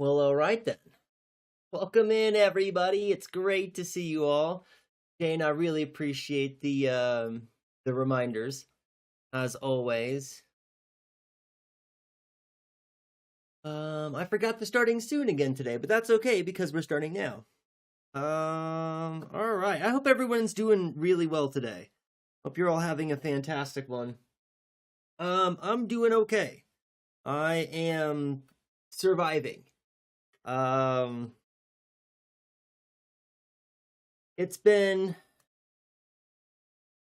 Well, all right then. Welcome in, everybody. It's great to see you all. Jane, I really appreciate the reminders, as always. I forgot the starting soon again today, but that's okay because we're starting now. All right. I hope everyone's doing really well today. Hope you're all having a fantastic one. I'm doing okay. I am surviving. It's been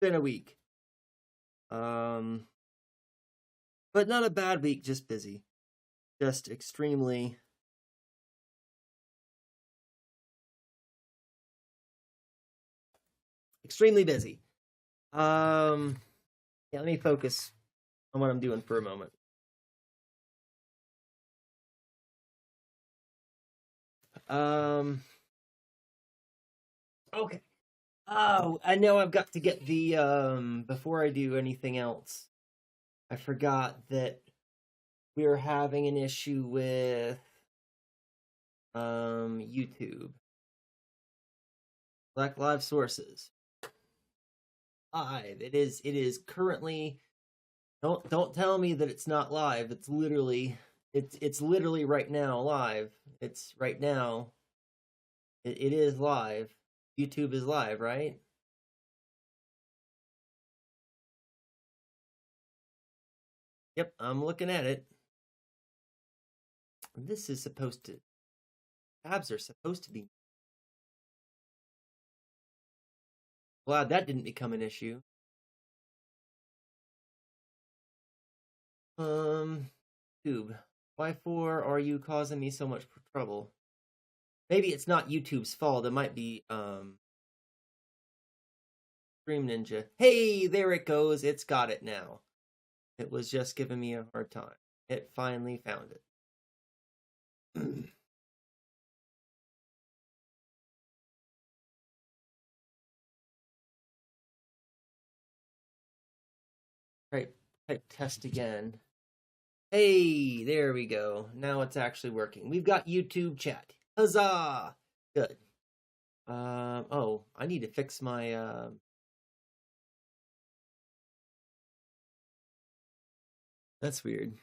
a week. But not a bad week, just busy. Just extremely busy. Yeah, let me focus on what I'm doing for a moment. Okay. Oh, I know I've got to get the before I do anything else. I forgot that we're having an issue with YouTube. Black Live Sources. Live. It is currently don't tell me that it's not live. It's literally right now live. It's right now. It is live. YouTube is live, right? Yep, I'm looking at it. This is supposed to... Tabs are supposed to be... Glad that didn't become an issue. YouTube. Why for are you causing me so much trouble? Maybe it's not YouTube's fault. It might be, Stream Ninja. Hey, there it goes. It's got it now. It was just giving me a hard time. It finally found it. Type test again. Hey, there we go. Now it's actually working. We've got YouTube chat. Huzzah! Good. Oh, I need to fix my, That's weird.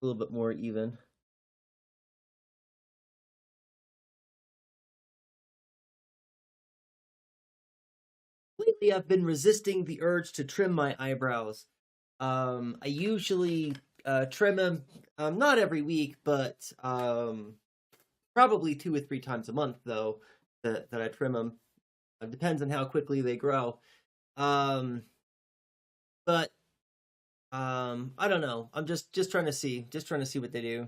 A little bit more even. Lately, I've been resisting the urge to trim my eyebrows. I usually trim them, not every week, but probably 2 or 3 times a month, though, that I trim them. It depends on how quickly they grow. But I don't know. I'm just trying to see what they do.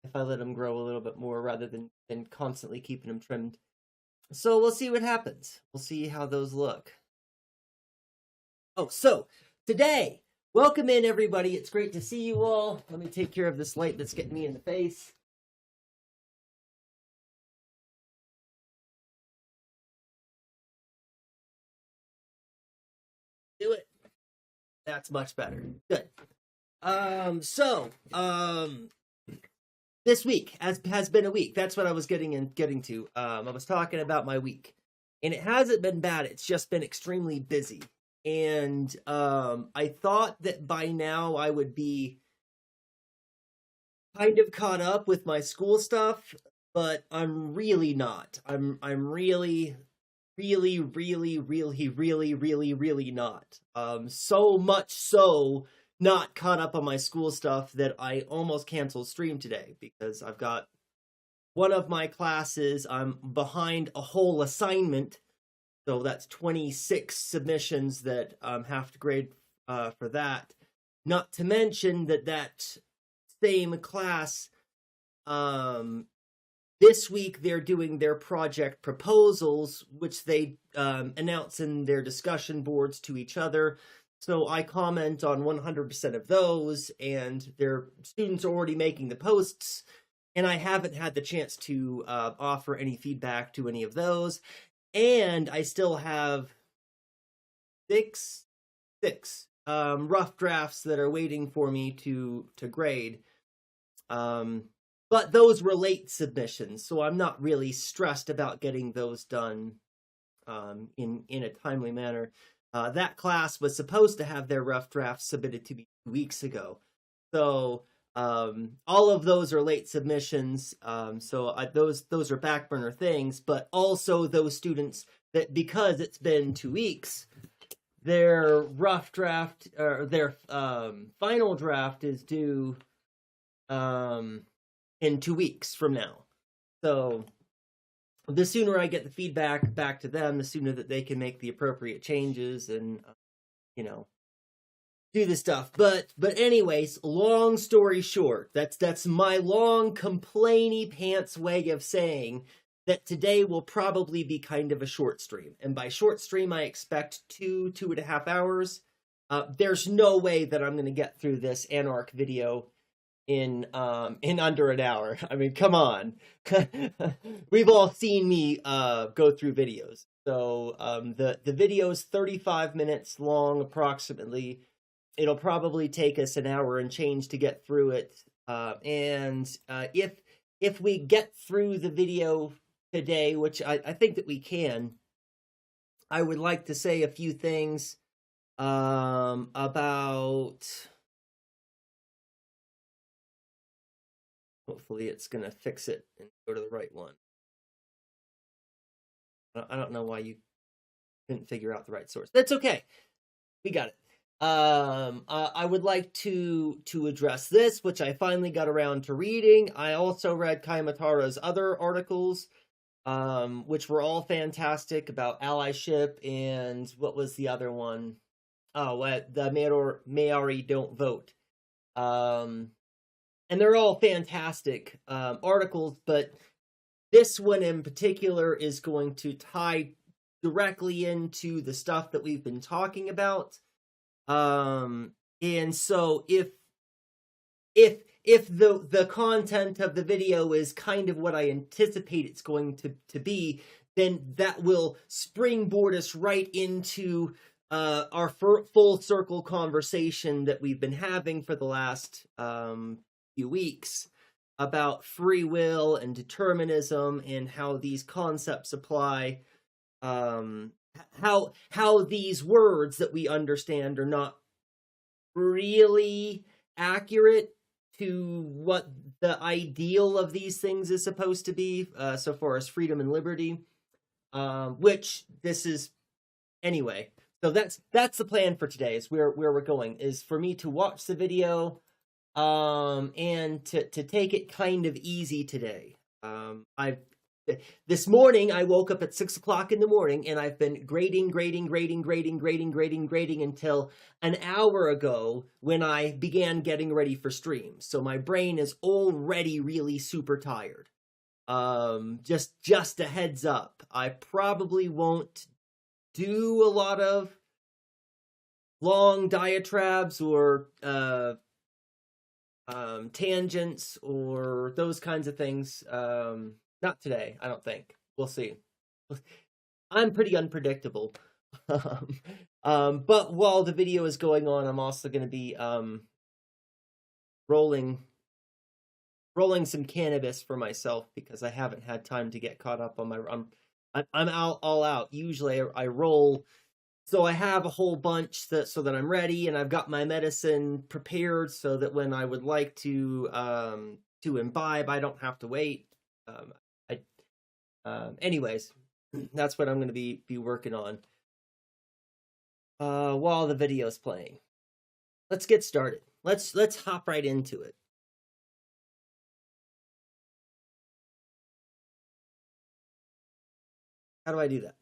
If I let them grow a little bit more rather than constantly keeping them trimmed. So we'll see what happens. We'll see how those look. Oh, so today, welcome in everybody. It's great to see you all. Let me take care of this light that's getting me in the face. Do it. That's much better. Good. This week has been a week. That's what I was getting to. I was talking about my week, and it hasn't been bad. It's just been extremely busy. And I thought that by now I would be kind of caught up with my school stuff, but I'm really not. I'm really not. So much so not caught up on my school stuff that I almost canceled stream today because I've got one of my classes. I'm behind a whole assignment. So that's 26 submissions that have to grade for that. Not to mention that same class, this week they're doing their project proposals, which they announce in their discussion boards to each other. So I comment on 100% of those, and their students are already making the posts, and I haven't had the chance to offer any feedback to any of those. And I still have six rough drafts that are waiting for me to grade. But those were late submissions, so I'm not really stressed about getting those done in a timely manner. That class was supposed to have their rough drafts submitted to me 2 weeks ago. So all of those are late submissions. Those are back burner things, but also those students that, because it's been 2 weeks, their rough draft or their final draft is due in 2 weeks from now. So the sooner I get the feedback back to them, the sooner that they can make the appropriate changes and, do the stuff. But anyways, long story short, that's my long complainy pants way of saying that today will probably be kind of a short stream. And by short stream, I expect 2.5 hours. There's no way that I'm going to get through this Anarch video in under an hour. I mean, come on. We've all seen me go through videos. So the video is 35 minutes long approximately. It'll probably take us an hour and change to get through it. And if we get through the video today, which I think that we can, I would like to say a few things about... Hopefully it's going to fix it and go to the right one. I don't know why you couldn't figure out the right source. That's okay. We got it. I would like to address this, which I finally got around to reading. I also read Kaimatara's other articles, which were all fantastic about allyship, and what was the other one? Oh, the Maori don't vote. And they're all fantastic articles, but this one in particular is going to tie directly into the stuff that we've been talking about. And so if the content of the video is kind of what I anticipate it's going to be, then that will springboard us right into our full circle conversation that we've been having for the last few weeks about free will and determinism and how these concepts apply, how these words that we understand are not really accurate to what the ideal of these things is supposed to be, so far as freedom and liberty, which this is anyway. So that's the plan for today, is where we're going, is for me to watch the video and to take it kind of easy today. This morning I woke up at 6 o'clock in the morning, and I've been grading until an hour ago when I began getting ready for stream. So my brain is already really super tired. Just a heads up, I probably won't do a lot of long diatribes or tangents or those kinds of things. Not today, I don't think. We'll see. I'm pretty unpredictable. But while the video is going on, I'm also going to be rolling some cannabis for myself, because I haven't had time to get caught up on my... I'm all out. Usually I roll, so I have a whole bunch so that I'm ready, and I've got my medicine prepared so that when I would like to imbibe, I don't have to wait. Anyways, that's what I'm going to be working on while the video's playing. Let's get started. Let's hop right into it. How do I do that?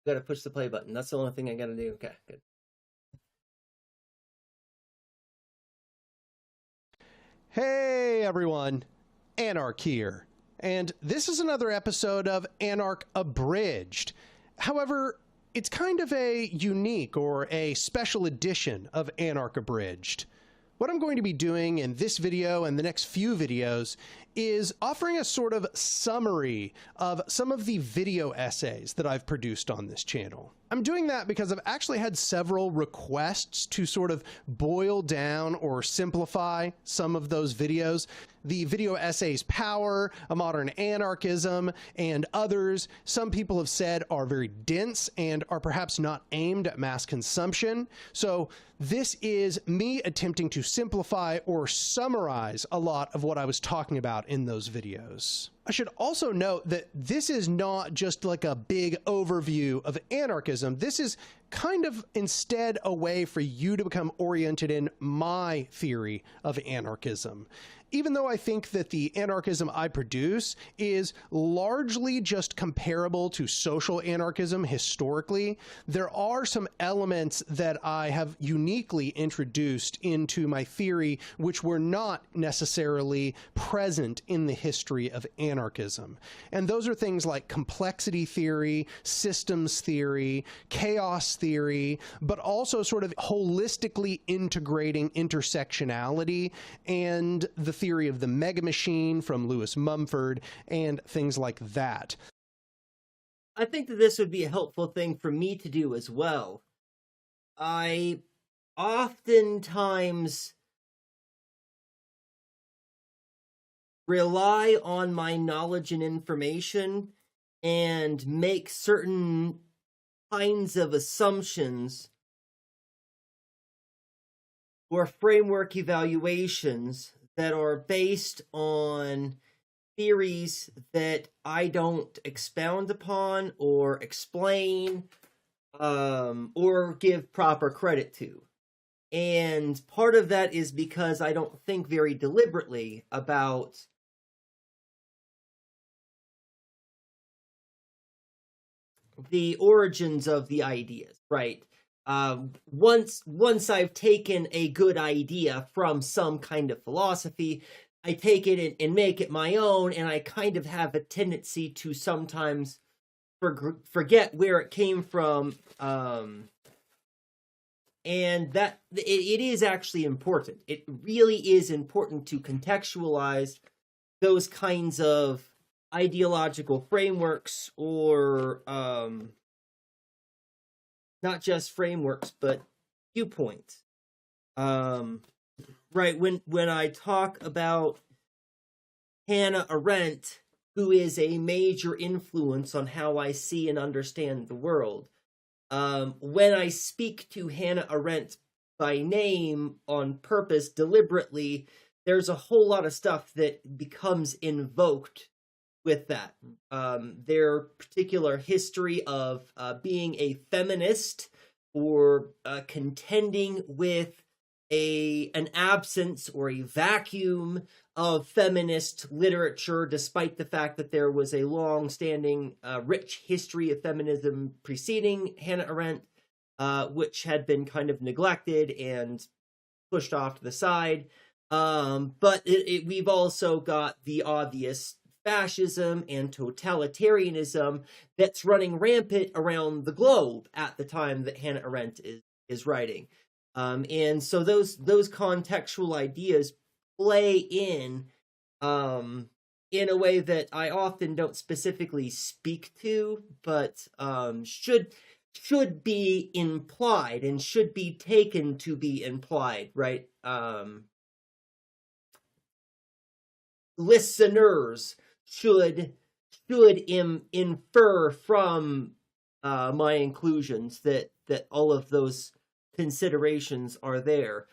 I gotta push the play button. That's the only thing I gotta do. Okay, good. Hey everyone, Anarch here. And this is another episode of Anarch Abridged. However, It's kind of a unique or a special edition of Anarch Abridged. What I'm going to be doing in this video and the next few videos is offering a sort of summary of some of the video essays that I've produced on this channel. I'm doing that because I've actually had several requests to sort of boil down or simplify some of those videos. The video essays Power, A Modern Anarchism, and others, some people have said are very dense and are perhaps not aimed at mass consumption. So this is me attempting to simplify or summarize a lot of what I was talking about in those videos. I should also note that this is not just like a big overview of anarchism. This is kind of instead a way for you to become oriented in my theory of anarchism. Even though I think that the anarchism I produce is largely just comparable to social anarchism historically, there are some elements that I have uniquely introduced into my theory which were not necessarily present in the history of anarchism. And those are things like complexity theory, systems theory, chaos theory, but also sort of holistically integrating intersectionality and the theory of the mega machine from Lewis Mumford and things like that. I think that this would be a helpful thing for me to do as well. I oftentimes rely on my knowledge and information and make certain kinds of assumptions or framework evaluations that are based on theories that I don't expound upon or explain or give proper credit to. And part of that is because I don't think very deliberately about the origins of the ideas, right? Once I've taken a good idea from some kind of philosophy, I take it and make it my own, and I kind of have a tendency to sometimes forget where it came from, and that it is actually important. It really is important to contextualize those kinds of ideological frameworks, or not just frameworks, but viewpoints. Right, when I talk about Hannah Arendt, who is a major influence on how I see and understand the world, when I speak to Hannah Arendt by name on purpose, deliberately, there's a whole lot of stuff that becomes invoked with that. Their particular history of being a feminist or contending with an absence or a vacuum of feminist literature, despite the fact that there was a long-standing, rich history of feminism preceding Hannah Arendt, which had been kind of neglected and pushed off to the side. But we've also got the obvious fascism and totalitarianism that's running rampant around the globe at the time that Hannah Arendt is writing. And so those contextual ideas play in a way that I often don't specifically speak to, but should be implied and should be taken to be implied, right? Listeners should infer from my inclusions that all of those considerations are there.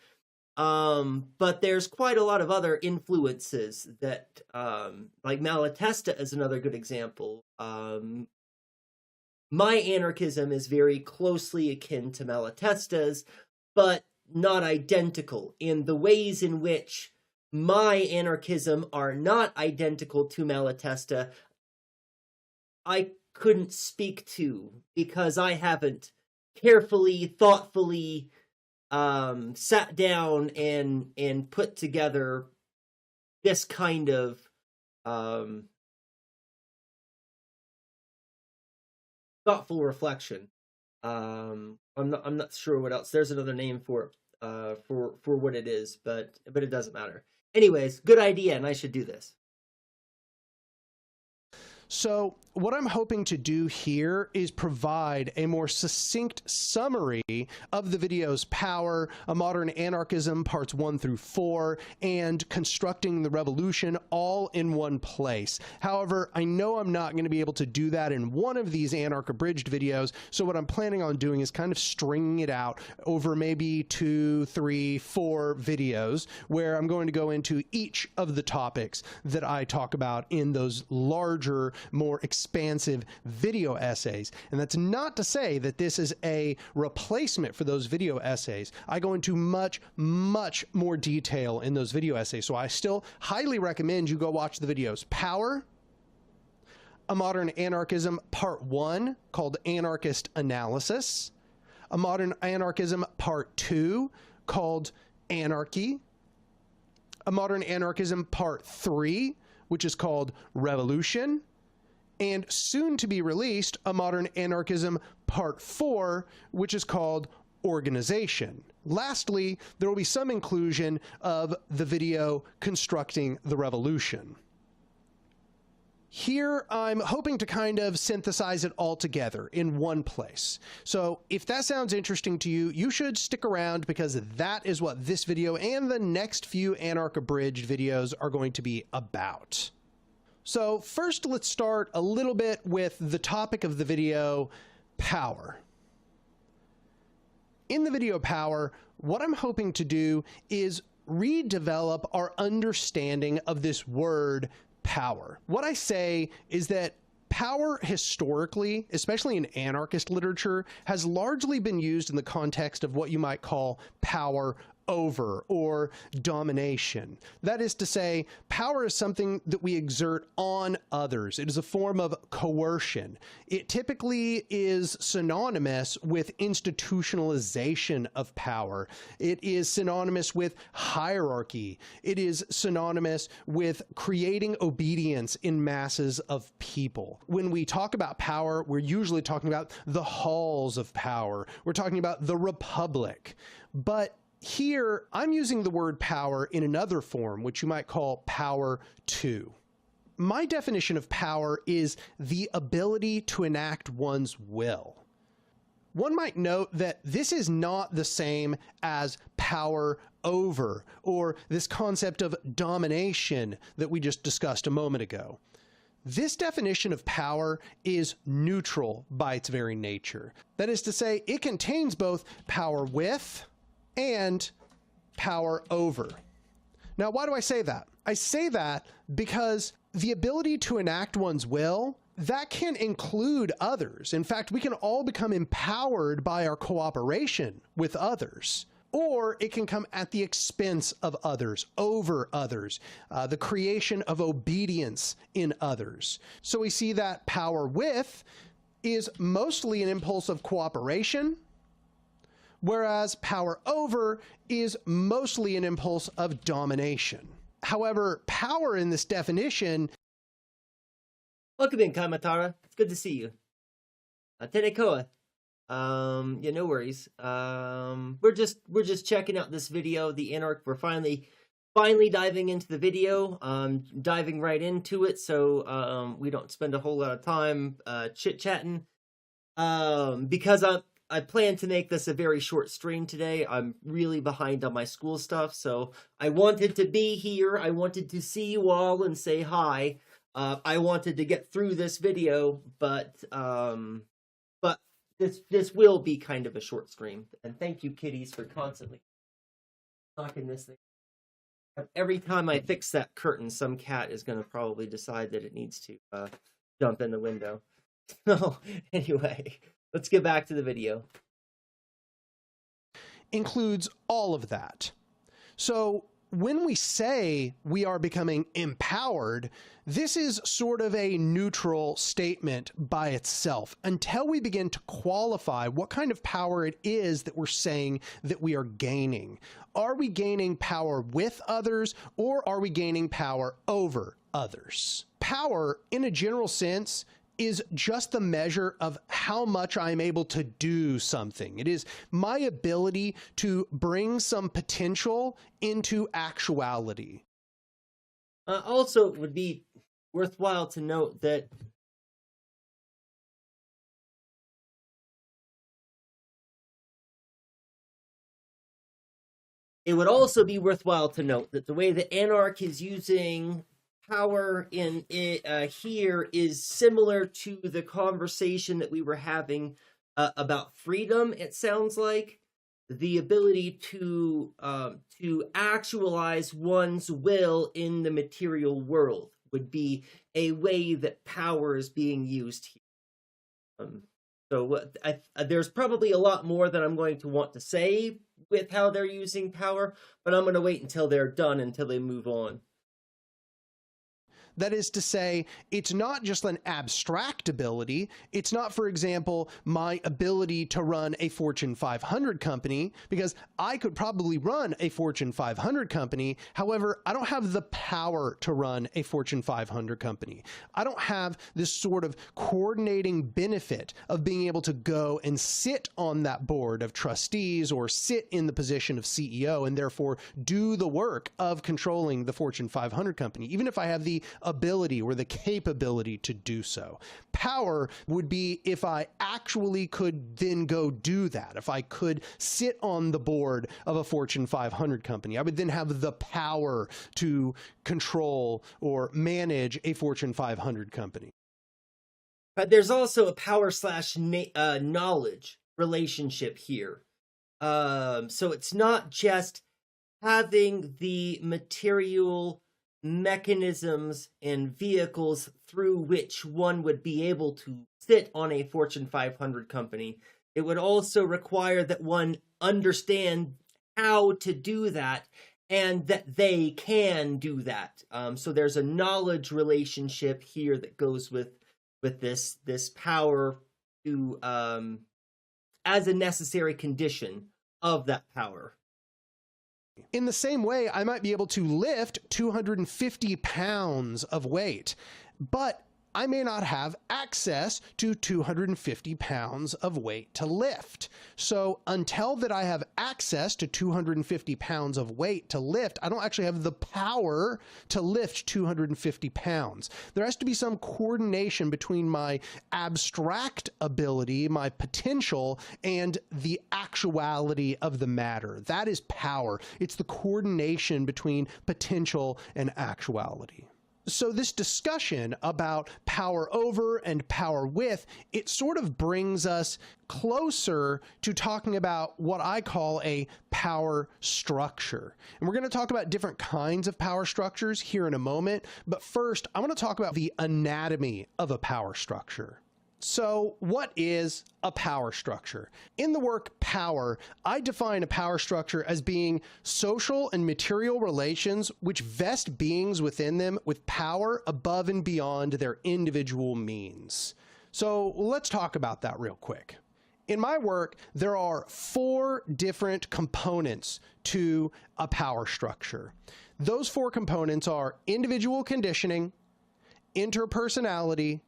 But there's quite a lot of other influences that, like Malatesta is another good example. My anarchism is very closely akin to Malatesta's, but not identical. In the ways in which my anarchism are not identical to Malatesta, I couldn't speak to, because I haven't carefully, thoughtfully sat down and put together this kind of thoughtful reflection. I'm not sure what else. There's another name for it, for what it is, but it doesn't matter. Anyways, good idea, and I should do this. So what I'm hoping to do here is provide a more succinct summary of the videos Power, A Modern Anarchism, parts 1 through 4, and Constructing the Revolution, all in one place. However, I know I'm not going to be able to do that in one of these Anarch-Abridged videos, so what I'm planning on doing is kind of stringing it out over maybe 2, 3, 4 videos, where I'm going to go into each of the topics that I talk about in those larger, more expansive video essays. And that's not to say that this is a replacement for those video essays. I go into much, much more detail in those video essays. So I still highly recommend you go watch the videos Power, A Modern Anarchism, Part 1, called Anarchist Analysis, A Modern Anarchism, Part 2, called Anarchy, A Modern Anarchism, Part 3, which is called Revolution, and soon to be released, A Modern Anarchism Part 4, which is called Organization. Lastly, there will be some inclusion of the video Constructing the Revolution. Here, I'm hoping to kind of synthesize it all together in one place. So if that sounds interesting to you, you should stick around, because that is what this video and the next few Anarch-Abridged videos are going to be about. So first, let's start a little bit with the topic of the video, Power. In the video Power, what I'm hoping to do is redevelop our understanding of this word power. What I say is that power historically, especially in anarchist literature, has largely been used in the context of what you might call power over or domination. That is to say, power is something that we exert on others. It is a form of coercion. It typically is synonymous with institutionalization of power. It is synonymous with hierarchy. It is synonymous with creating obedience in masses of people. When we talk about power, we're usually talking about the halls of power. We're talking about the republic. But here, I'm using the word power in another form, which you might call power to. My definition of power is the ability to enact one's will. One might note that this is not the same as power over, or this concept of domination that we just discussed a moment ago. This definition of power is neutral by its very nature. That is to say, it contains both power with and power over. Now, why do I say that? I say that because the ability to enact one's will, that can include others. In fact, we can all become empowered by our cooperation with others. Or it can come at the expense of others, over others, the creation of obedience in others. So we see that power with is mostly an impulse of cooperation, whereas power over is mostly an impulse of domination. However, power in this definition... Welcome in, Kamatara. It's good to see you. Tenekoa. Yeah, no worries. We're just checking out this video, the Anarch. We're finally diving into the video, diving right into it, so we don't spend a whole lot of time chit-chatting. Because I plan to make this a very short stream today. I'm really behind on my school stuff, so I wanted to be here. I wanted to see you all and say hi. I wanted to get through this video, but this will be kind of a short stream. And thank you, kitties, for constantly knocking this thing. Every time I fix that curtain, some cat is going to probably decide that it needs to jump in the window. So anyway, let's get back to the video. Includes all of that. So when we say we are becoming empowered, this is sort of a neutral statement by itself until we begin to qualify what kind of power it is that we're saying that we are gaining. Are we gaining power with others, or are we gaining power over others? Power, in a general sense, is just the measure of how much I'm able to do something. It is my ability to bring some potential into actuality. Also, it would be worthwhile to note that the way that Anarch is using power in it here is similar to the conversation that we were having about freedom. It sounds like the ability to actualize one's will in the material world would be a way that power is being used here. So there's probably a lot more that I'm going to want to say with how they're using power, but I'm going to wait until they're done, until they move on. That is to say, it's not just an abstract ability. It's not, for example, my ability to run a Fortune 500 company, because I could probably run a Fortune 500 company. However, I don't have the power to run a Fortune 500 company. I don't have this sort of coordinating benefit of being able to go and sit on that board of trustees or sit in the position of CEO and therefore do the work of controlling the Fortune 500 company, even if I have the ability or the capability to do so. Power would be if I actually could then go do that. If I could sit on the board of a Fortune 500 company, I would then have the power to control or manage a Fortune 500 company. But there's also a power / knowledge relationship here. So it's not just having the material mechanisms and vehicles through which one would be able to sit on a Fortune 500 company. It would also require that one understand how to do that and that they can do that. So there's a knowledge relationship here that goes with this power to as a necessary condition of that power. In the same way, I might be able to lift 250 pounds of weight, but I may not have access to 250 pounds of weight to lift. So until that I have access to 250 pounds of weight to lift, I don't actually have the power to lift 250 pounds. There has to be some coordination between my abstract ability, my potential, and the actuality of the matter. That is power. It's the coordination between potential and actuality. So this discussion about power over and power with, it sort of brings us closer to talking about what I call a power structure. And we're going to talk about different kinds of power structures here in a moment. But first, I want to talk about the anatomy of a power structure. So what is a power structure? In the work Power, I define a power structure as being social and material relations which vest beings within them with power above and beyond their individual means. So let's talk about that real quick. In my work, there are 4 different components to a power structure. Those 4 components are individual conditioning, interpersonality,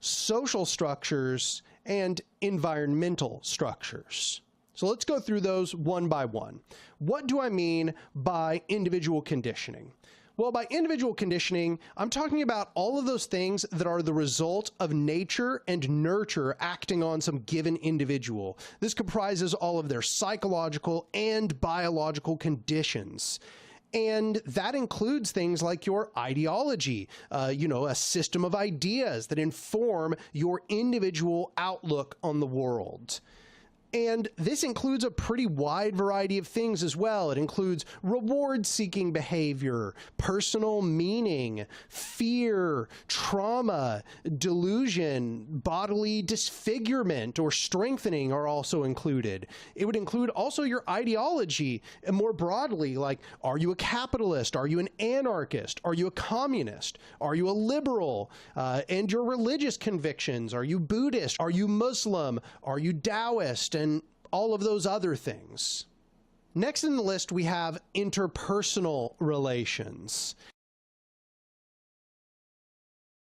social structures, and environmental structures. So let's go through those one by one. What do I mean by individual conditioning? Well, by individual conditioning, I'm talking about all of those things that are the result of nature and nurture acting on some given individual. This comprises all of their psychological and biological conditions. And that includes things like your ideology, a system of ideas that inform your individual outlook on the world. And this includes a pretty wide variety of things as well. It includes reward-seeking behavior, personal meaning, fear, trauma, delusion, bodily disfigurement or strengthening are also included. It would include also your ideology, and more broadly, like, are you a capitalist? Are you an anarchist? Are you a communist? Are you a liberal? And your religious convictions. Are you Buddhist? Are you Muslim? Are you Taoist? And all of those other things. Next in the list, we have interpersonal relations.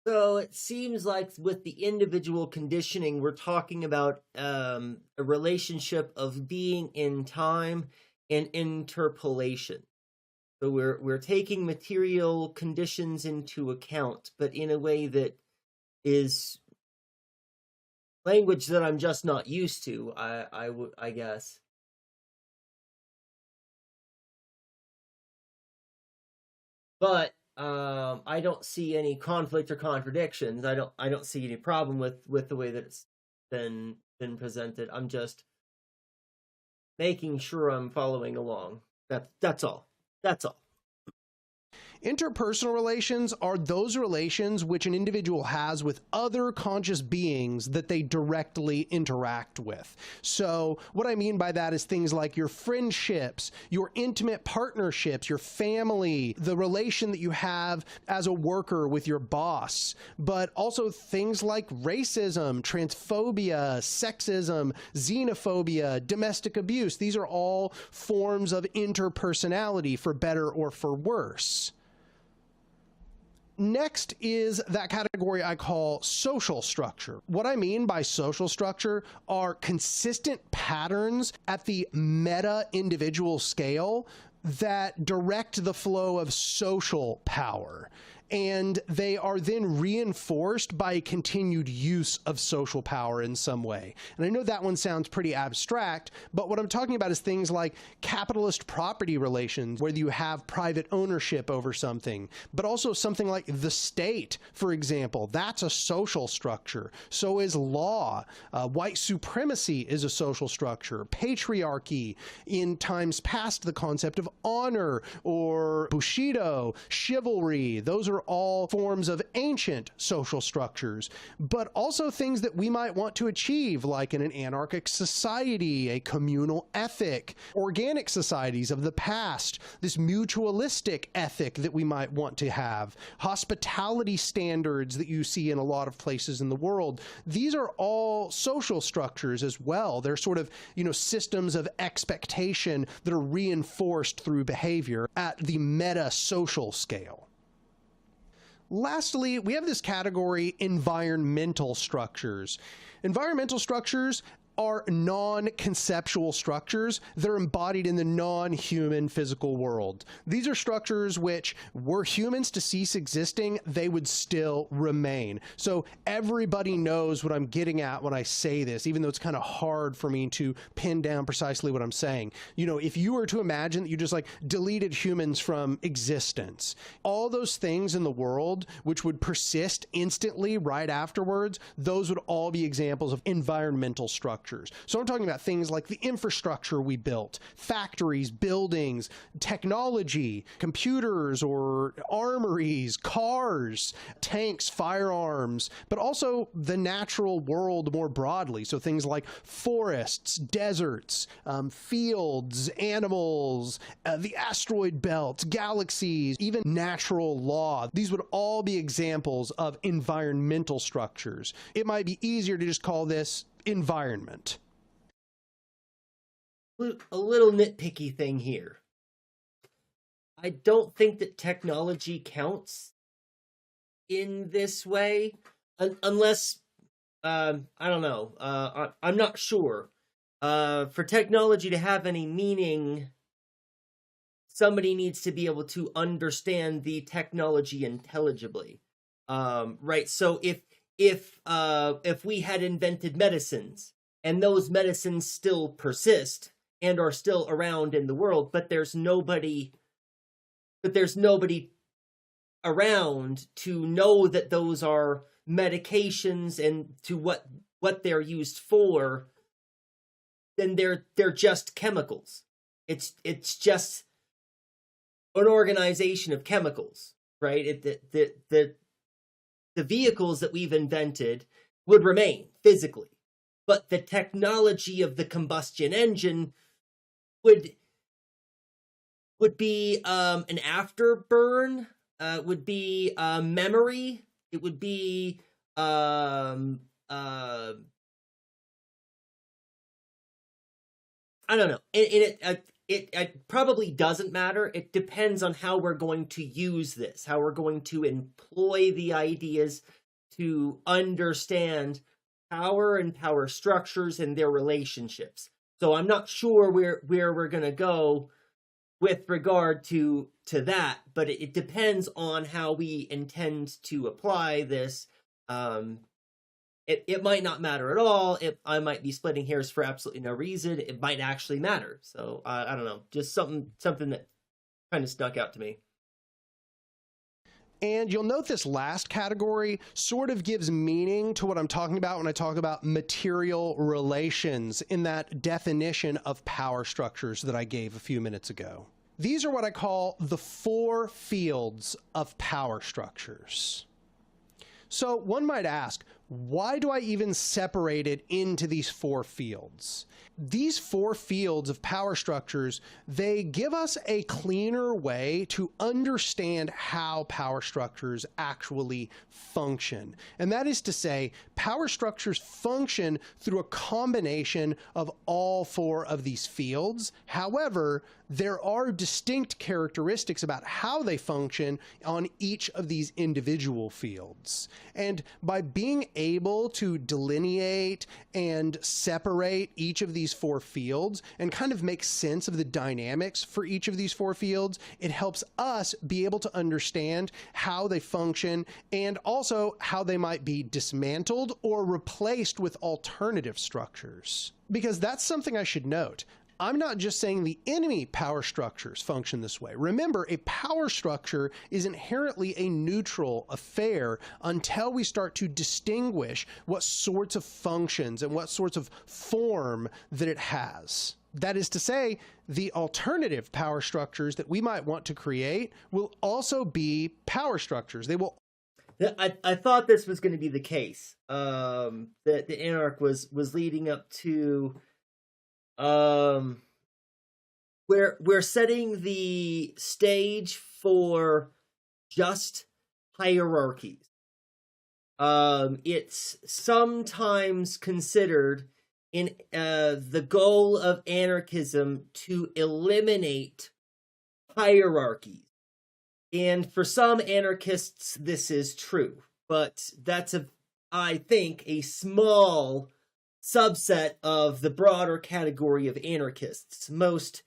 So it seems like with the individual conditioning, we're talking about a relationship of being in time and interpolation. So we're taking material conditions into account, but in a way that is language that I'm just not used to. I guess. But I don't see any conflict or contradictions. I don't see any problem with the way that it's been presented. I'm just making sure I'm following along. That's all. That's all. Interpersonal relations are those relations which an individual has with other conscious beings that they directly interact with. So what I mean by that is things like your friendships, your intimate partnerships, your family, the relation that you have as a worker with your boss, but also things like racism, transphobia, sexism, xenophobia, domestic abuse. These are all forms of interpersonality, for better or for worse. Next is that category I call social structure. What I mean by social structure are consistent patterns at the meta individual scale that direct the flow of social power. And they are then reinforced by continued use of social power in some way. And I know that one sounds pretty abstract, but what I'm talking about is things like capitalist property relations, where you have private ownership over something, but also something like the state, for example. That's a social structure. So is law. White supremacy is a social structure. Patriarchy, in times past, the concept of honor or bushido, chivalry. Those are all forms of ancient social structures, but also things that we might want to achieve, like in an anarchic society, a communal ethic, organic societies of the past, this mutualistic ethic that we might want to have, hospitality standards that you see in a lot of places in the world. These are all social structures as well. They're sort of, systems of expectation that are reinforced through behavior at the meta social scale. Lastly, we have this category, environmental structures. Environmental structures are non-conceptual structures that are embodied in the non-human physical world. These are structures which, were humans to cease existing, they would still remain. So everybody knows what I'm getting at when I say this, even though it's kind of hard for me to pin down precisely what I'm saying. If you were to imagine that you just deleted humans from existence, all those things in the world which would persist instantly right afterwards, those would all be examples of environmental structures. So I'm talking about things like the infrastructure we built, factories, buildings, technology, computers or armories, cars, tanks, firearms, but also the natural world more broadly. So things like forests, deserts, fields, animals, the asteroid belt, galaxies, even natural law. These would all be examples of environmental structures. It might be easier to just call this environment. A little nitpicky thing here. I don't think that technology counts in this way, unless I don't know. I'm not sure. For technology to have any meaning, somebody needs to be able to understand the technology intelligibly, right? So if we had invented medicines and those medicines still persist and are still around in the world, but there's nobody around to know that those are medications and to what they're used for, then they're just chemicals. It's just an organization of chemicals, right? The vehicles that we've invented would remain physically, but the technology of the combustion engine would be an afterburn, would be memory, it would be I don't know. it probably doesn't matter. It depends on how we're going to use this, how we're going to employ the ideas to understand power and power structures and their relationships. So I'm not sure where we're going to go with regard to that, but it depends on how we intend to apply this. It might not matter at all. I might be splitting hairs for absolutely no reason. It might actually matter. So I don't know, just something that kind of stuck out to me. And you'll note this last category sort of gives meaning to what I'm talking about when I talk about material relations in that definition of power structures that I gave a few minutes ago. These are what I call the 4 fields of power structures. So one might ask, why do I even separate it into these 4 fields? These 4 fields of power structures, they give us a cleaner way to understand how power structures actually function. And that is to say, power structures function through a combination of all 4 of these fields. However, there are distinct characteristics about how they function on each of these individual fields. And by being able to delineate and separate each of these 4 fields and kind of make sense of the dynamics for each of these 4 fields, it helps us be able to understand how they function and also how they might be dismantled or replaced with alternative structures. Because that's something I should note. I'm not just saying the enemy power structures function this way. Remember, a power structure is inherently a neutral affair until we start to distinguish what sorts of functions and what sorts of form that it has. That is to say, the alternative power structures that we might want to create will also be power structures. They will. I thought this was going to be the case, that the Anarch was leading up to. We're setting the stage for just hierarchies. It's sometimes considered in the goal of anarchism to eliminate hierarchies. And for some anarchists, this is true, but that's I think, a small subset of the broader category of anarchists. Most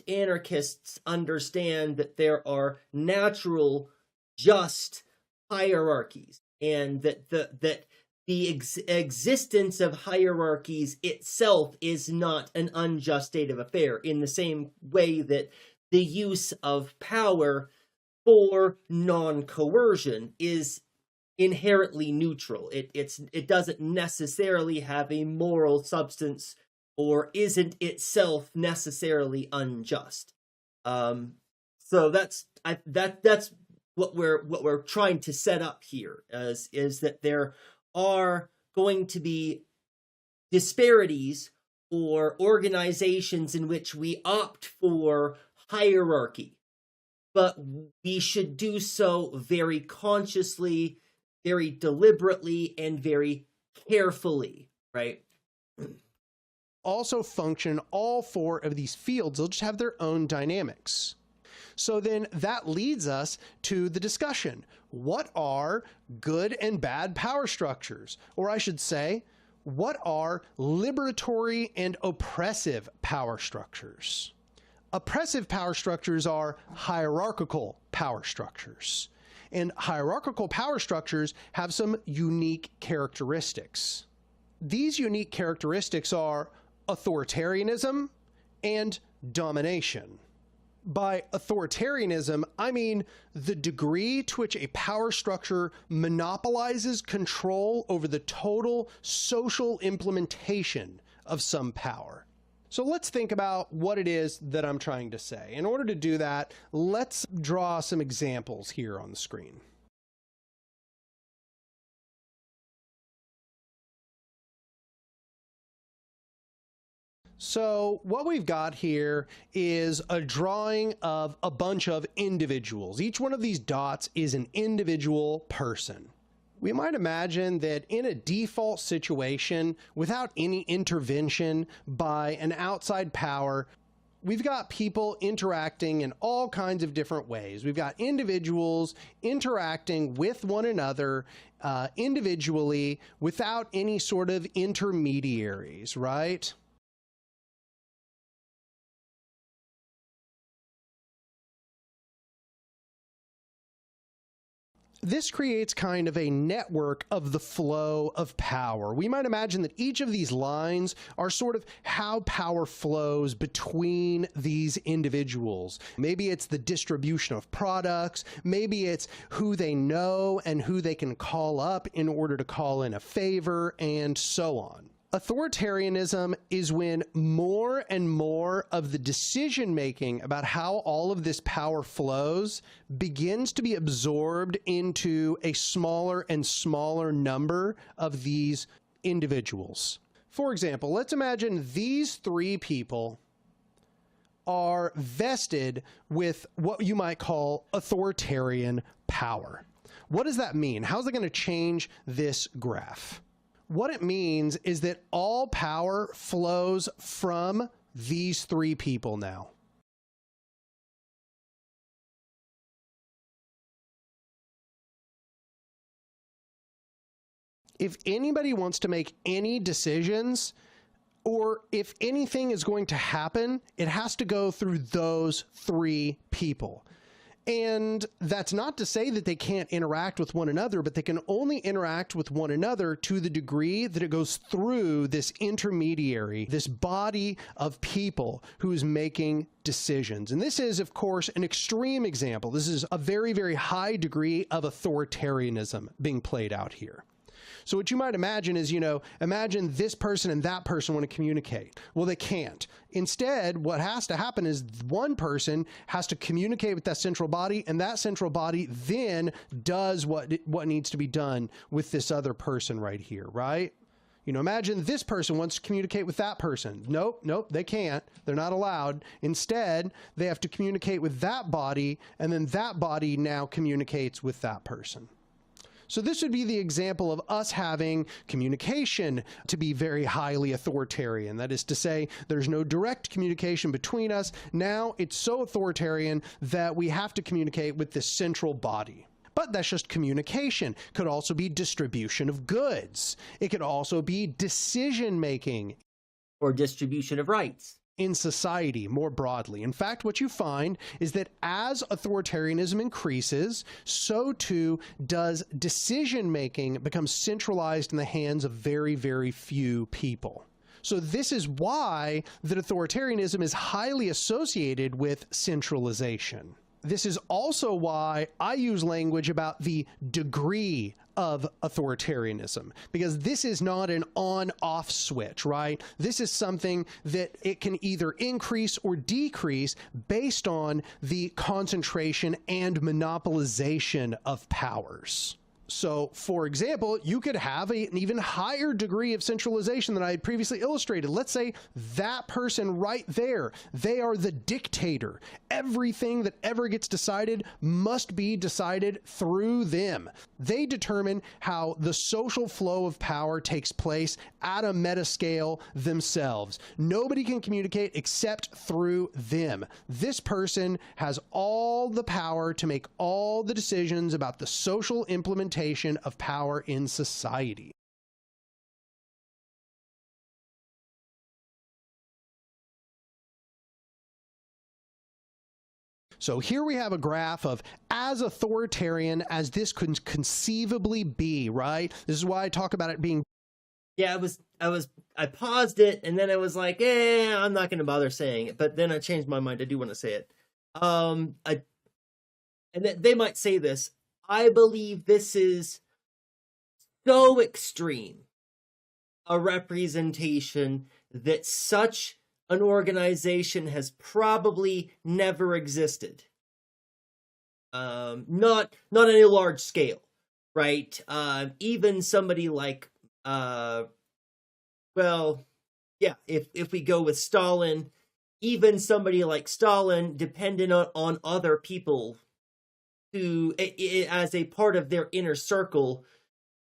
anarchists understand that there are natural, just hierarchies, and that the existence of hierarchies itself is not an unjust state of affair, in the same way that the use of power for non-coercion is inherently neutral. It doesn't necessarily have a moral substance or isn't itself necessarily unjust. So that's what we're trying to set up here, is that there are going to be disparities or organizations in which we opt for hierarchy, but we should do so very consciously, very deliberately, and very carefully, right? Also function all 4 of these fields. They'll just have their own dynamics. So then that leads us to the discussion. What are good and bad power structures? Or I should say, what are liberatory and oppressive power structures? Oppressive power structures are hierarchical power structures. And hierarchical power structures have some unique characteristics. These unique characteristics are authoritarianism and domination. By authoritarianism, I mean the degree to which a power structure monopolizes control over the total social implementation of some power. So let's think about what it is that I'm trying to say. In order to do that, let's draw some examples here on the screen. So what we've got here is a drawing of a bunch of individuals. Each one of these dots is an individual person. We might imagine that in a default situation, without any intervention by an outside power, we've got people interacting in all kinds of different ways. We've got individuals interacting with one another individually without any sort of intermediaries, right? This creates kind of a network of the flow of power. We might imagine that each of these lines are sort of how power flows between these individuals. Maybe it's the distribution of products, maybe it's who they know and who they can call up in order to call in a favor, and so on. Authoritarianism is when more and more of the decision making about how all of this power flows begins to be absorbed into a smaller and smaller number of these individuals. For example, let's imagine these three people are vested with what you might call authoritarian power. What does that mean? How's it going to change this graph? What it means is that all power flows from these three people now. If anybody wants to make any decisions, or if anything is going to happen, it has to go through those three people. And that's not to say that they can't interact with one another, but they can only interact with one another to the degree that it goes through this intermediary, this body of people who's making decisions. And this is, of course, an extreme example. This is a very, very high degree of authoritarianism being played out here. So what you might imagine is, imagine this person and that person want to communicate. Well, they can't. Instead, what has to happen is one person has to communicate with that central body, and that central body then does what needs to be done with this other person right here, right? Imagine this person wants to communicate with that person. Nope, they can't. They're not allowed. Instead, they have to communicate with that body, and then that body now communicates with that person. So this would be the example of us having communication to be very highly authoritarian. That is to say, there's no direct communication between us. Now it's so authoritarian that we have to communicate with this central body. But that's just communication. Could also be distribution of goods. It could also be decision making. Or distribution of rights. In society more broadly. In fact, what you find is that as authoritarianism increases, so too does decision-making become centralized in the hands of very, very few people. So this is why that authoritarianism is highly associated with centralization. This is also why I use language about the degree of authoritarianism, because this is not an on-off switch, right? This is something that it can either increase or decrease based on the concentration and monopolization of powers. So, for example, you could have an even higher degree of centralization than I had previously illustrated. Let's say that person right there, they are the dictator. Everything that ever gets decided must be decided through them. They determine how the social flow of power takes place at a meta scale themselves. Nobody can communicate except through them. This person has all the power to make all the decisions about the social implementation of power in society. So here we have a graph of as authoritarian as this could conceivably be, right? This is why I talk about it being. Yeah, I paused it and then I was like, I'm not going to bother saying it. But then I changed my mind. I do want to say it. And they might say this. I believe this is so extreme a representation that such an organization has probably never existed. Not on a large scale, right? Even somebody like, if we go with Stalin, even somebody like Stalin depended on other people as a part of their inner circle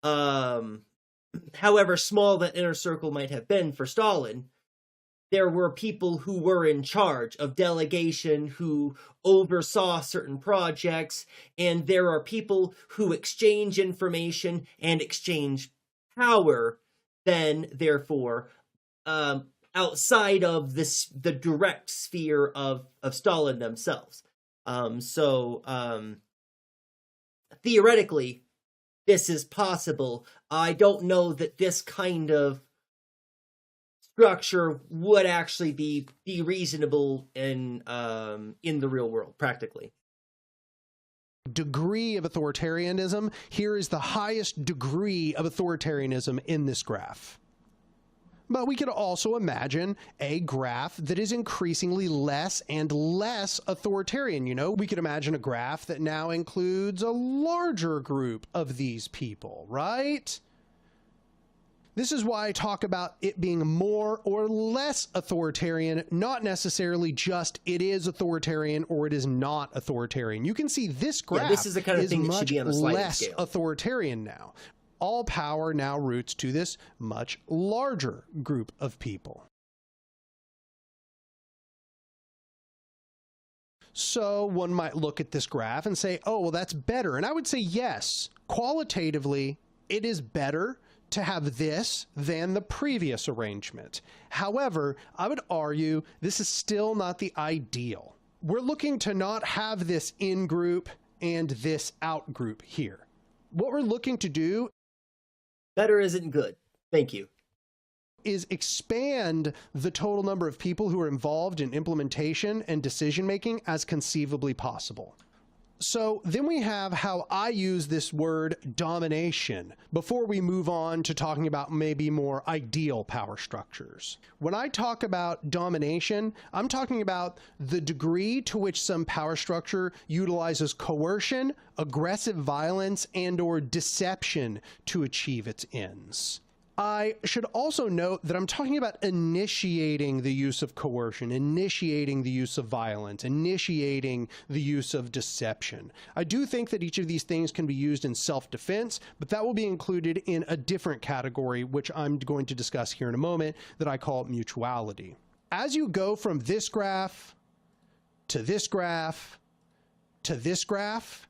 however small that inner circle might have been for Stalin, there were people who were in charge of delegation, who oversaw certain projects, and there are people who exchange information and exchange power, then, therefore, outside of the direct sphere of Stalin themselves. Theoretically, this is possible. I don't know that this kind of structure would actually be reasonable in the real world, practically. Degree of authoritarianism. Here is the highest degree of authoritarianism in this graph. But we could also imagine a graph that is increasingly less and less authoritarian. You know, we could imagine a graph that now includes a larger group of these people, right? This is why I talk about it being more or less authoritarian, not necessarily just it is authoritarian or it is not authoritarian. You can see this graph this is the kind of thing that should be on a sliding less scale. Authoritarian now. All power now roots to this much larger group of people. So one might look at this graph and say, oh, well, that's better. And I would say, yes, qualitatively, it is better to have this than the previous arrangement. However, I would argue this is still not the ideal. We're looking to not have this in-group and this out-group here. What we're looking to do Better isn't good. Thank you. is expand the total number of people who are involved in implementation and decision-making as conceivably possible. So then we have how I use this word domination before we move on to talking about maybe more ideal power structures. When I talk about domination, I'm talking about the degree to which some power structure utilizes coercion, aggressive violence, and/or deception to achieve its ends. I should also note that I'm talking about initiating the use of coercion, initiating the use of violence, initiating the use of deception. I do think that each of these things can be used in self-defense, but that will be included in a different category, which I'm going to discuss here in a moment, that I call mutuality. As you go from this graph to this graph to this graph,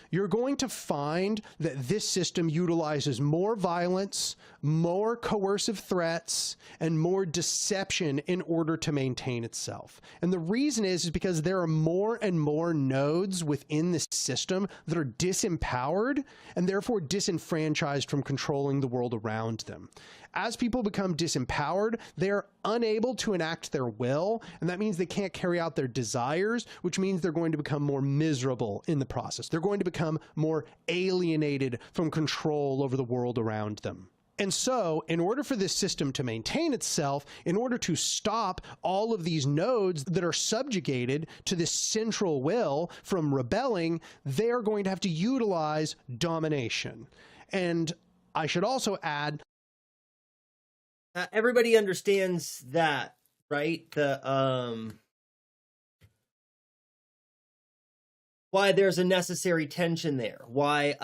you're going to find that this system utilizes more violence, more coercive threats, and more deception in order to maintain itself. And the reason is because there are more and more nodes within this system that are disempowered and therefore disenfranchised from controlling the world around them. As people become disempowered, they are unable to enact their will, and that means they can't carry out their desires, which means they're going to become more miserable in the process. They're going to become more alienated from control over the world around them. And so, in order for this system to maintain itself, in order to stop all of these nodes that are subjugated to this central will from rebelling, they are going to have to utilize domination. And I should also add, everybody understands that, right? Why there's a necessary tension there. Why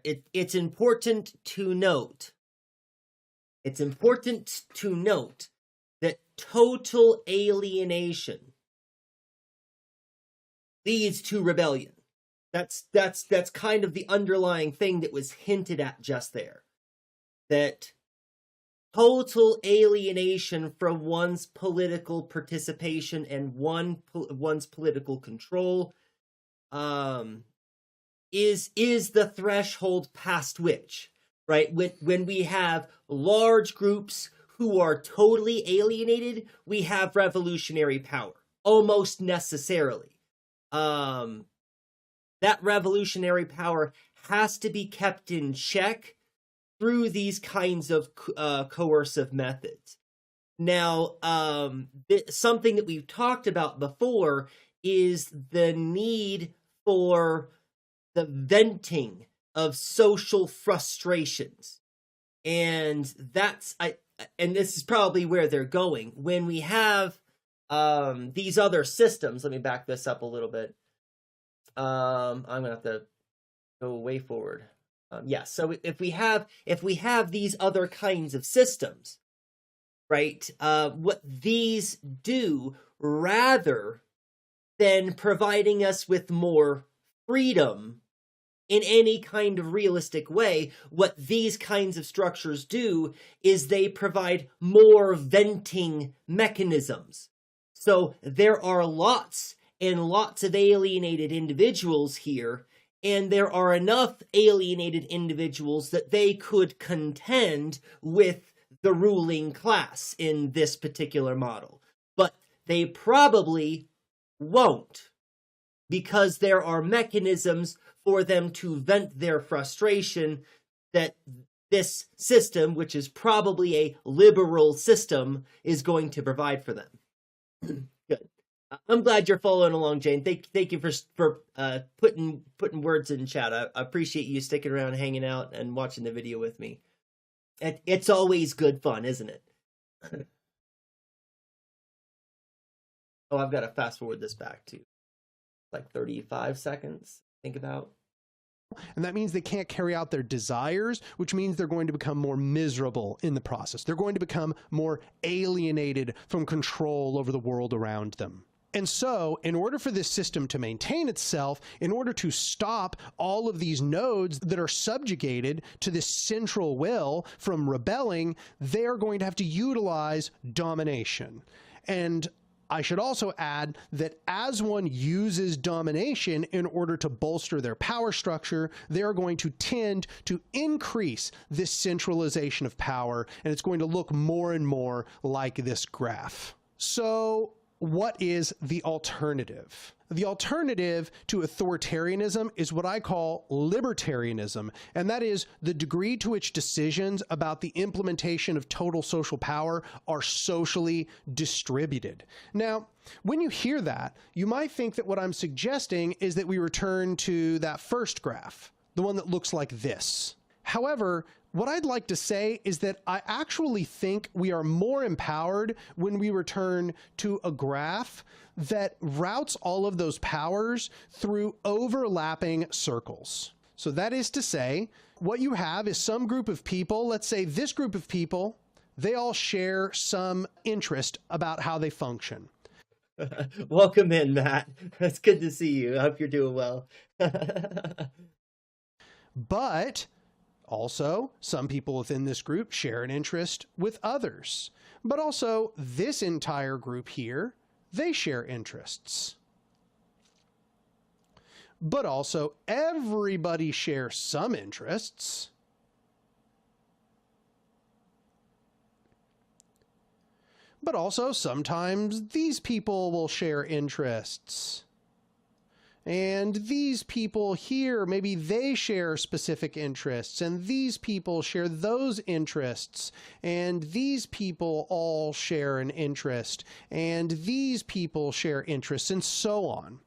it's important to note. It's important to note that total alienation leads to rebellion. That's kind of the underlying thing that was hinted at just there. That total alienation from one's political participation and one's political control is the threshold past which, right? When we have large groups who are totally alienated, we have revolutionary power, almost necessarily. That revolutionary power has to be kept in check through these kinds of coercive methods. Now, something that we've talked about before is the need for the venting of social frustrations. And and this is probably where they're going. When we have these other systems, let me back this up a little bit. I'm going to have to Go way forward. Yeah. So if we have these other kinds of systems, right? What these do, rather than providing us with more freedom in any kind of realistic way, what these kinds of structures do is they provide more venting mechanisms. So there are lots and lots of alienated individuals here, and there are enough alienated individuals that they could contend with the ruling class in this particular model. But they probably won't, because there are mechanisms for them to vent their frustration that this system, which is probably a liberal system, is going to provide for them. Good. I'm glad you're following along, Jane. Thank you for putting words in chat. I appreciate you sticking around, hanging out, and watching the video with me. It's always good fun, isn't it? Oh, I've got to fast forward this back to like 35 seconds. Think about. And that means they can't carry out their desires, which means they're going to become more miserable in the process. They're going to become more alienated from control over the world around them. And so, in order for this system to maintain itself, in order to stop all of these nodes that are subjugated to this central will from rebelling, they are going to have to utilize domination. And I should also add that as one uses domination in order to bolster their power structure, they are going to tend to increase this centralization of power, and it's going to look more and more like this graph. So, what is the alternative? The alternative to authoritarianism is what I call libertarianism, and that is the degree to which decisions about the implementation of total social power are socially distributed. Now, when you hear that, you might think that what I'm suggesting is that we return to that first graph, the one that looks like this. However, what I'd like to say is that I actually think we are more empowered when we return to a graph that routes all of those powers through overlapping circles. So that is to say, what you have is some group of people, let's say this group of people, they all share some interest about how they function. Welcome in, Matt. It's good to see you. I hope you're doing well. But also, some people within this group share an interest with others. But also, this entire group here, they share interests. But also, everybody shares some interests. But also, sometimes these people will share interests. And these people here, maybe they share specific interests, and these people share those interests, and these people all share an interest, and these people share interests, and so on.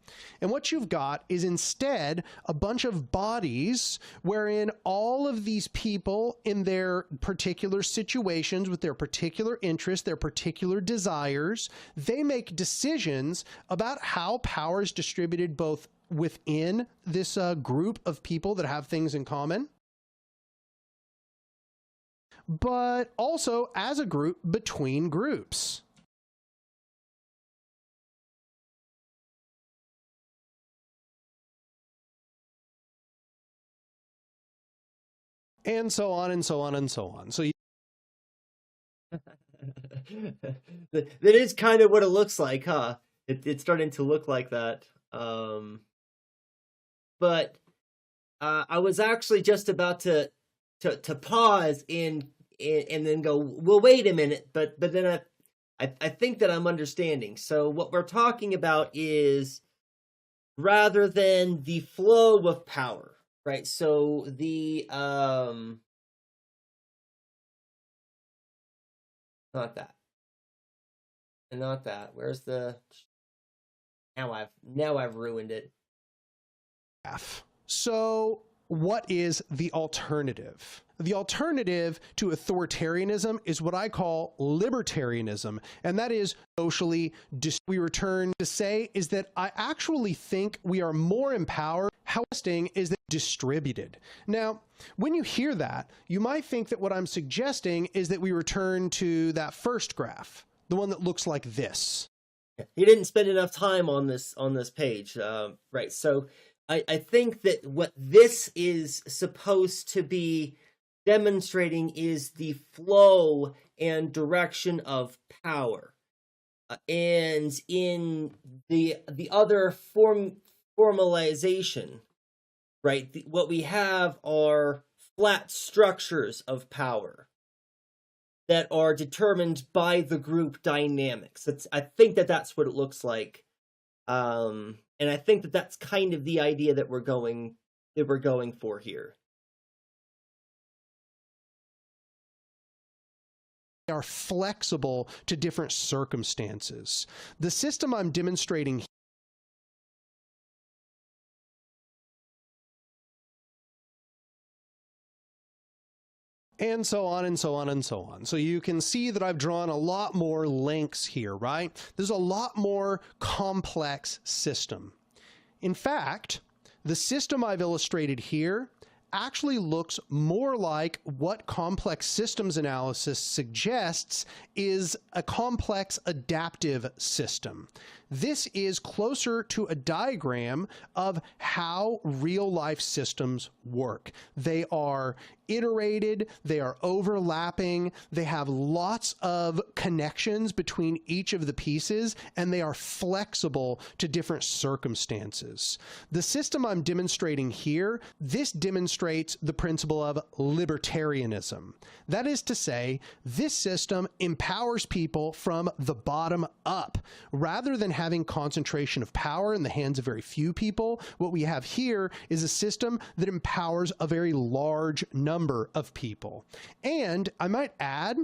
And what you've got is instead a bunch of bodies wherein all of these people in their particular situations with their particular interests, their particular desires, they make decisions about how power is distributed both within this group of people that have things in common, but also as a group between groups. And so on and so on and so on. So that is kind of what it looks like, huh? It's starting to look like that. But I was actually just about to pause and then go, well, wait a minute. But then I think that I'm understanding. So what we're talking about is rather than the flow of power, right? So the not that. Where's the now I've ruined it. So what is the alternative? The alternative to authoritarianism is what I call libertarianism, and that is socially we return to say is that I actually think we are more empowered. How interesting is that distributed. Now, when you hear that, you might think that what I'm suggesting is that we return to that first graph, the one that looks like this. He didn't spend enough time on this page, right? So I think that what this is supposed to be demonstrating is the flow and direction of power, and in the other formalization, right? What we have are flat structures of power that are determined by the group dynamics. I think that that's what it looks like, and I think that that's kind of the idea that we're going for here. Are flexible to different circumstances. The system I'm demonstrating and so on and so on and so on. So you can see that I've drawn a lot more links here, right? There's a lot more complex system. In fact, the system I've illustrated here actually looks more like what complex systems analysis suggests is a complex adaptive system. This is closer to a diagram of how real-life systems work. They are iterated, they are overlapping, they have lots of connections between each of the pieces, and they are flexible to different circumstances. The system I'm demonstrating here, this demonstrates the principle of libertarianism. That is to say, this system empowers people from the bottom up. Rather than having concentration of power in the hands of very few people, what we have here is a system that empowers a very large number of people. And I might add,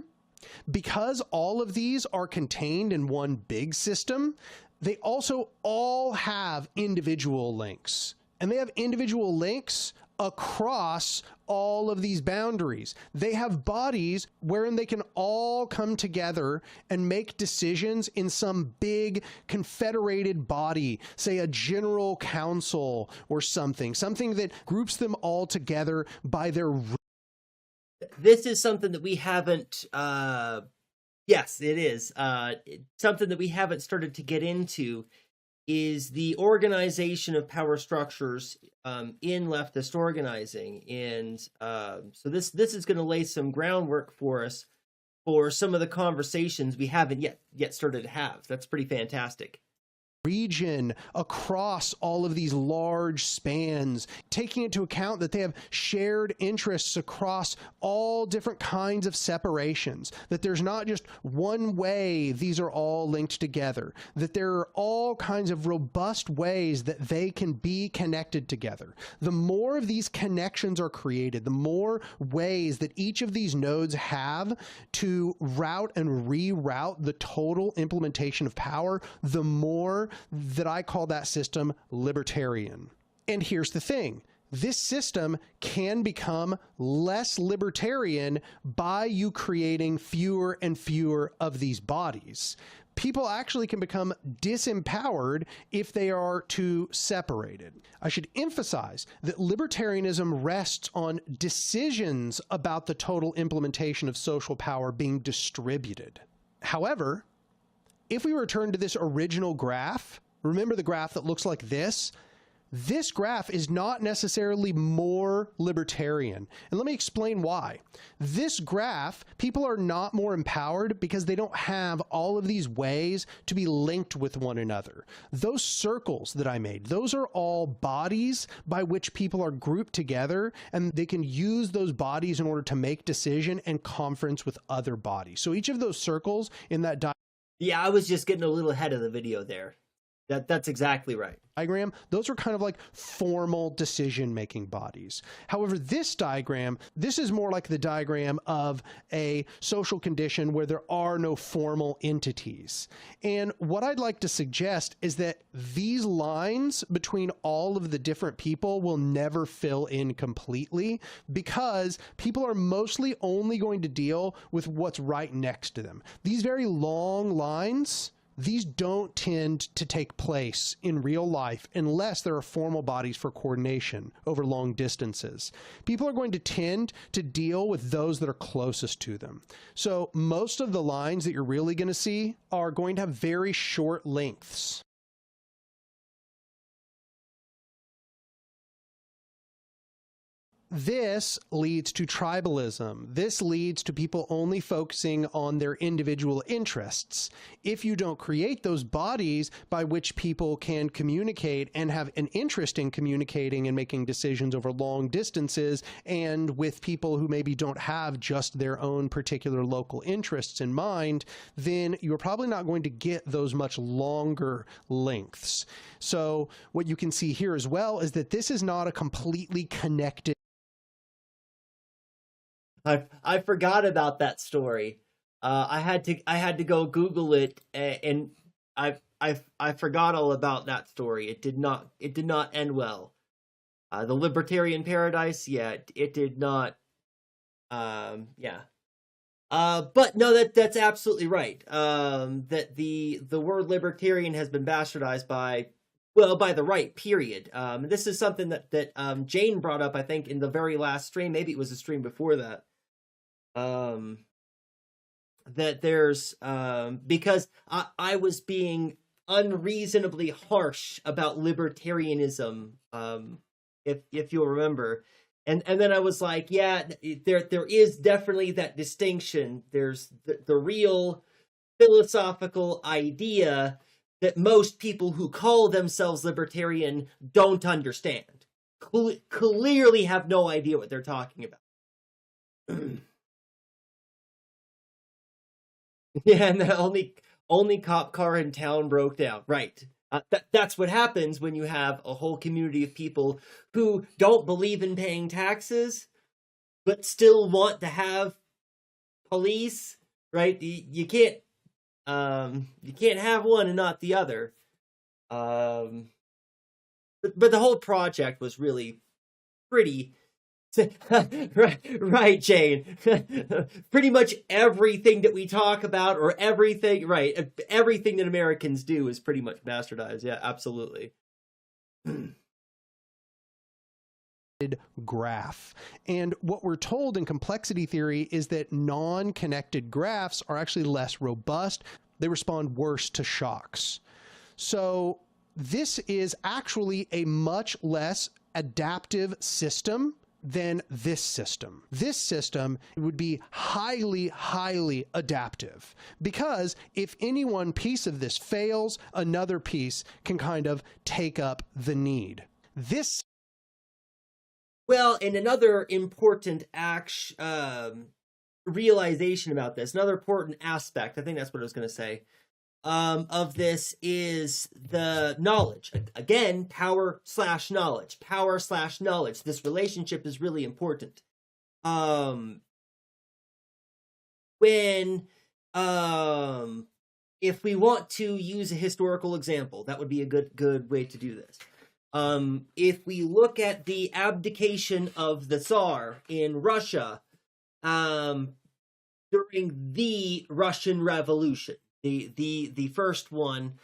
because all of these are contained in one big system, they also all have individual links. And they have individual links across all of these boundaries. They have bodies wherein they can all come together and make decisions in some big confederated body, say a general council or something that groups them all together by their... This is something that we haven't, yes, it is, something that we haven't started to get into is the organization of power structures in leftist organizing. And so this is going to lay some groundwork for us for some of the conversations we haven't yet started to have. That's pretty fantastic. Region across all of these large spans, taking into account that they have shared interests across all different kinds of separations, that there's not just one way these are all linked together, that there are all kinds of robust ways that they can be connected together. The more of these connections are created, the more ways that each of these nodes have to route and reroute the total implementation of power, the more that I call that system libertarian. And here's the thing. This system can become less libertarian by you creating fewer and fewer of these bodies. People actually can become disempowered if they are too separated. I should emphasize that libertarianism rests on decisions about the total implementation of social power being distributed. However, if we return to this original graph, remember the graph that looks like this? This graph is not necessarily more libertarian. And let me explain why. This graph, people are not more empowered because they don't have all of these ways to be linked with one another. Those circles that I made, those are all bodies by which people are grouped together, and they can use those bodies in order to make decision and conference with other bodies. So each of those circles in that yeah, I was just getting a little ahead of the video there. That's exactly right. Diagram, those are kind of like formal decision-making bodies. However, this diagram, this is more like the diagram of a social condition where there are no formal entities. And what I'd like to suggest is that these lines between all of the different people will never fill in completely, because people are mostly only going to deal with what's right next to them. These very long lines, these don't tend to take place in real life unless there are formal bodies for coordination over long distances. People are going to tend to deal with those that are closest to them. So most of the lines that you're really going to see are going to have very short lengths. This leads to tribalism. This leads to people only focusing on their individual interests. If you don't create those bodies by which people can communicate and have an interest in communicating and making decisions over long distances, and with people who maybe don't have just their own particular local interests in mind, then you're probably not going to get those much longer lengths. So what you can see here as well is that this is not a completely connected. I forgot about that story. I had to go Google it, and I forgot all about that story. It did not end well. The libertarian paradise, yeah, it did not. Yeah. But no, that's absolutely right. That the word libertarian has been bastardized by the right, period. This is something that Jane brought up, I think, in the very last stream. Maybe it was a stream before that. That there's because I was being unreasonably harsh about libertarianism, if you'll remember, and then I was like, yeah, there is definitely that distinction. There's the real philosophical idea that most people who call themselves libertarian don't understand. Clearly have no idea what they're talking about. Yeah, and the only cop car in town broke down. Right. That's what happens when you have a whole community of people who don't believe in paying taxes, but still want to have police. Right? You can't have one and not the other. But the whole project was really pretty. Right, Jane. Pretty much everything that we talk about, or everything that Americans do, is pretty much bastardized. Yeah, absolutely. Graph. And what we're told in complexity theory is that non-connected graphs are actually less robust. They respond worse to shocks. So this is actually a much less adaptive system than this system. This system would be highly, highly adaptive, because if any one piece of this fails, another piece can kind of take up the need. Well, and another important realization about this, another important aspect, I think that's what I was going to say, of this is the knowledge. Again, power/knowledge. Power/knowledge. This relationship is really important. When if we want to use a historical example, that would be a good way to do this. If we look at the abdication of the Tsar in Russia during the Russian Revolution, the first one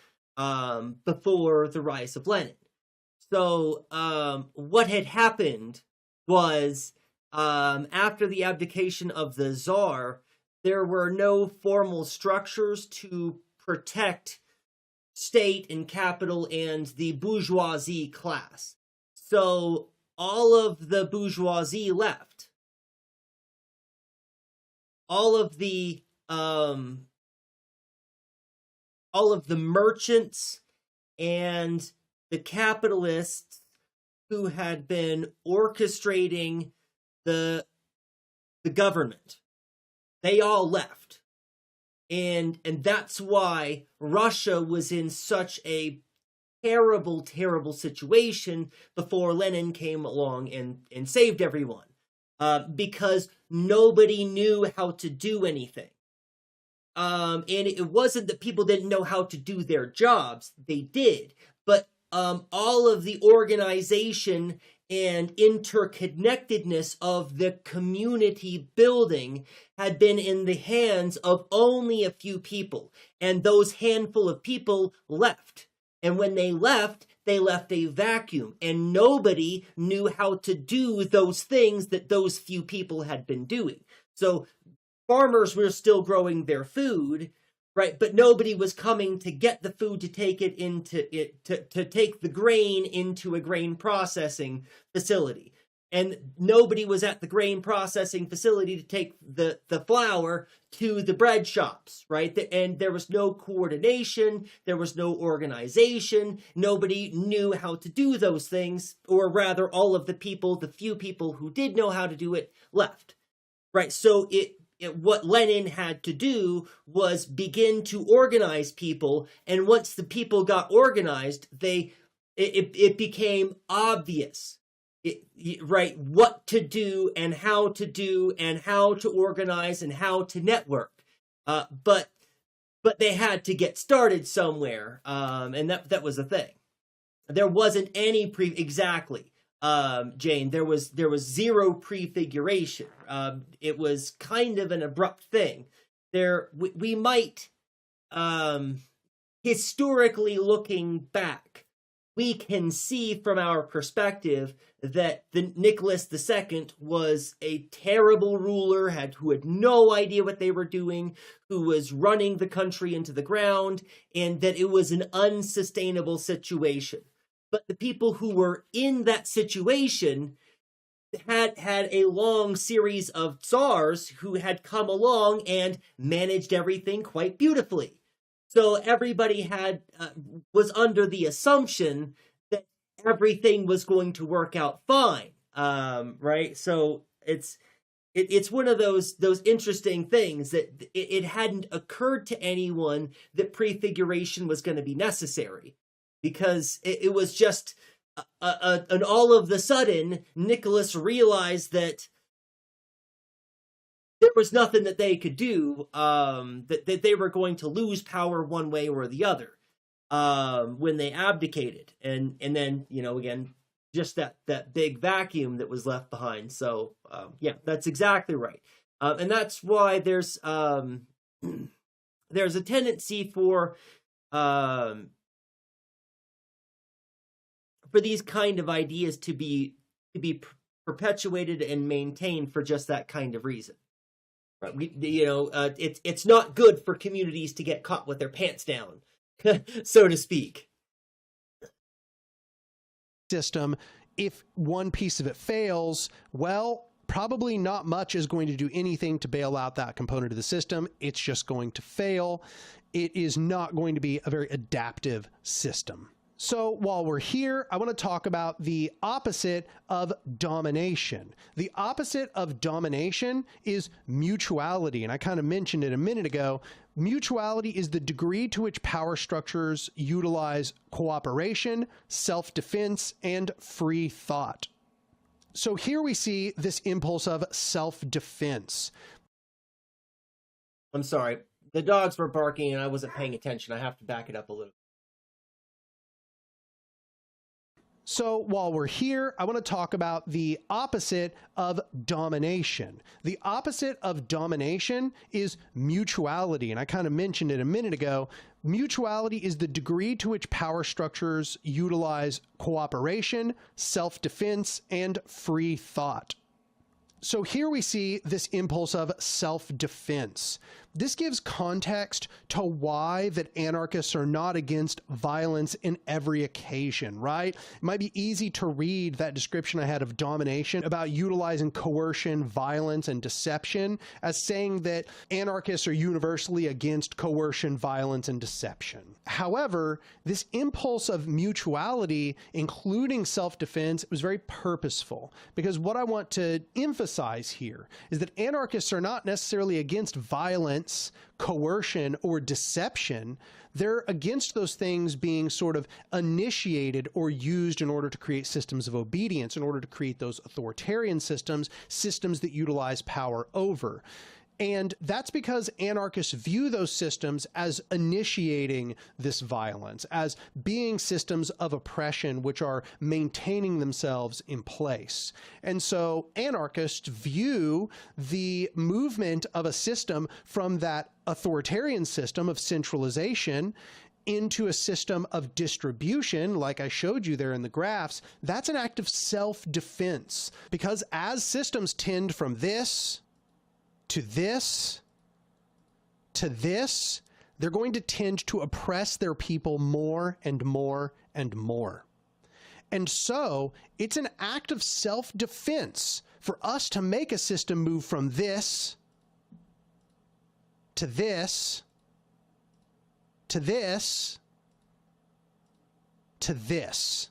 before the rise of Lenin. So what had happened was, after the abdication of the Tsar, there were no formal structures to protect state and capital and the bourgeoisie class. So all of the bourgeoisie left. All of the merchants and the capitalists who had been orchestrating the government, they all left. And that's why Russia was in such a terrible, terrible situation before Lenin came along and saved everyone, because nobody knew how to do anything. And it wasn't that people didn't know how to do their jobs. They did. But all of the organization and interconnectedness of the community building had been in the hands of only a few people. And those handful of people left. And when they left a vacuum. And nobody knew how to do those things that those few people had been doing. So farmers were still growing their food, right? But nobody was coming to get the food to take it to take the grain into a grain processing facility. And nobody was at the grain processing facility to take the flour to the bread shops, right? And there was no coordination, there was no organization, nobody knew how to do those things, or rather all of the people, the few people who did know how to do it, left, right? So what Lenin had to do was begin to organize people, and once the people got organized, it became obvious, right, what to do and how to organize and how to network. But they had to get started somewhere, and that was the thing. There wasn't any exactly. Jane, there was zero prefiguration. It was kind of an abrupt thing. We might, historically looking back, we can see from our perspective that the Nicholas II was a terrible ruler, who had no idea what they were doing, who was running the country into the ground, and that it was an unsustainable situation. But the people who were in that situation had a long series of tsars who had come along and managed everything quite beautifully. So everybody was under the assumption that everything was going to work out fine, right? So it's one of those interesting things that it hadn't occurred to anyone that prefiguration was going to be necessary. Because it was just an all of the sudden, Nicholas realized that there was nothing that they could do, that they were going to lose power one way or the other when they abdicated. And then, again, just that big vacuum that was left behind. So, yeah, that's exactly right. And that's why there's a tendency for these kind of ideas to be perpetuated and maintained for just that kind of reason. Right? It's not good for communities to get caught with their pants down, so to speak. System, if one piece of it fails, well, probably not much is going to do anything to bail out that component of the system. It's just going to fail. It is not going to be a very adaptive system. So while we're here, I want to talk about the opposite of domination. The opposite of domination is mutuality. And I kind of mentioned it a minute ago. Mutuality is the degree to which power structures utilize cooperation, self-defense, and free thought. So here we see this impulse of self-defense. I'm sorry. The dogs were barking and I wasn't paying attention. I have to back it up a little. So while we're here, I want to talk about the opposite of domination. The opposite of domination is mutuality. And I kind of mentioned it a minute ago. Mutuality is the degree to which power structures utilize cooperation, self-defense, and free thought. So here we see this impulse of self-defense. This gives context to why that anarchists are not against violence in every occasion, right? It might be easy to read that description I had of domination about utilizing coercion, violence, and deception as saying that anarchists are universally against coercion, violence, and deception. However, this impulse of mutuality, including self-defense, was very purposeful, because what I want to emphasize here is that anarchists are not necessarily against violence violence, coercion, or deception. They're against those things being sort of initiated or used in order to create systems of obedience, in order to create those authoritarian systems, systems that utilize power over. And that's because anarchists view those systems as initiating this violence, as being systems of oppression which are maintaining themselves in place. And so anarchists view the movement of a system from that authoritarian system of centralization into a system of distribution, like I showed you there in the graphs. That's an act of self-defense, because as systems tend from this to this, to this, they're going to tend to oppress their people more and more and more. And so it's an act of self-defense for us to make a system move from this to this to this to this.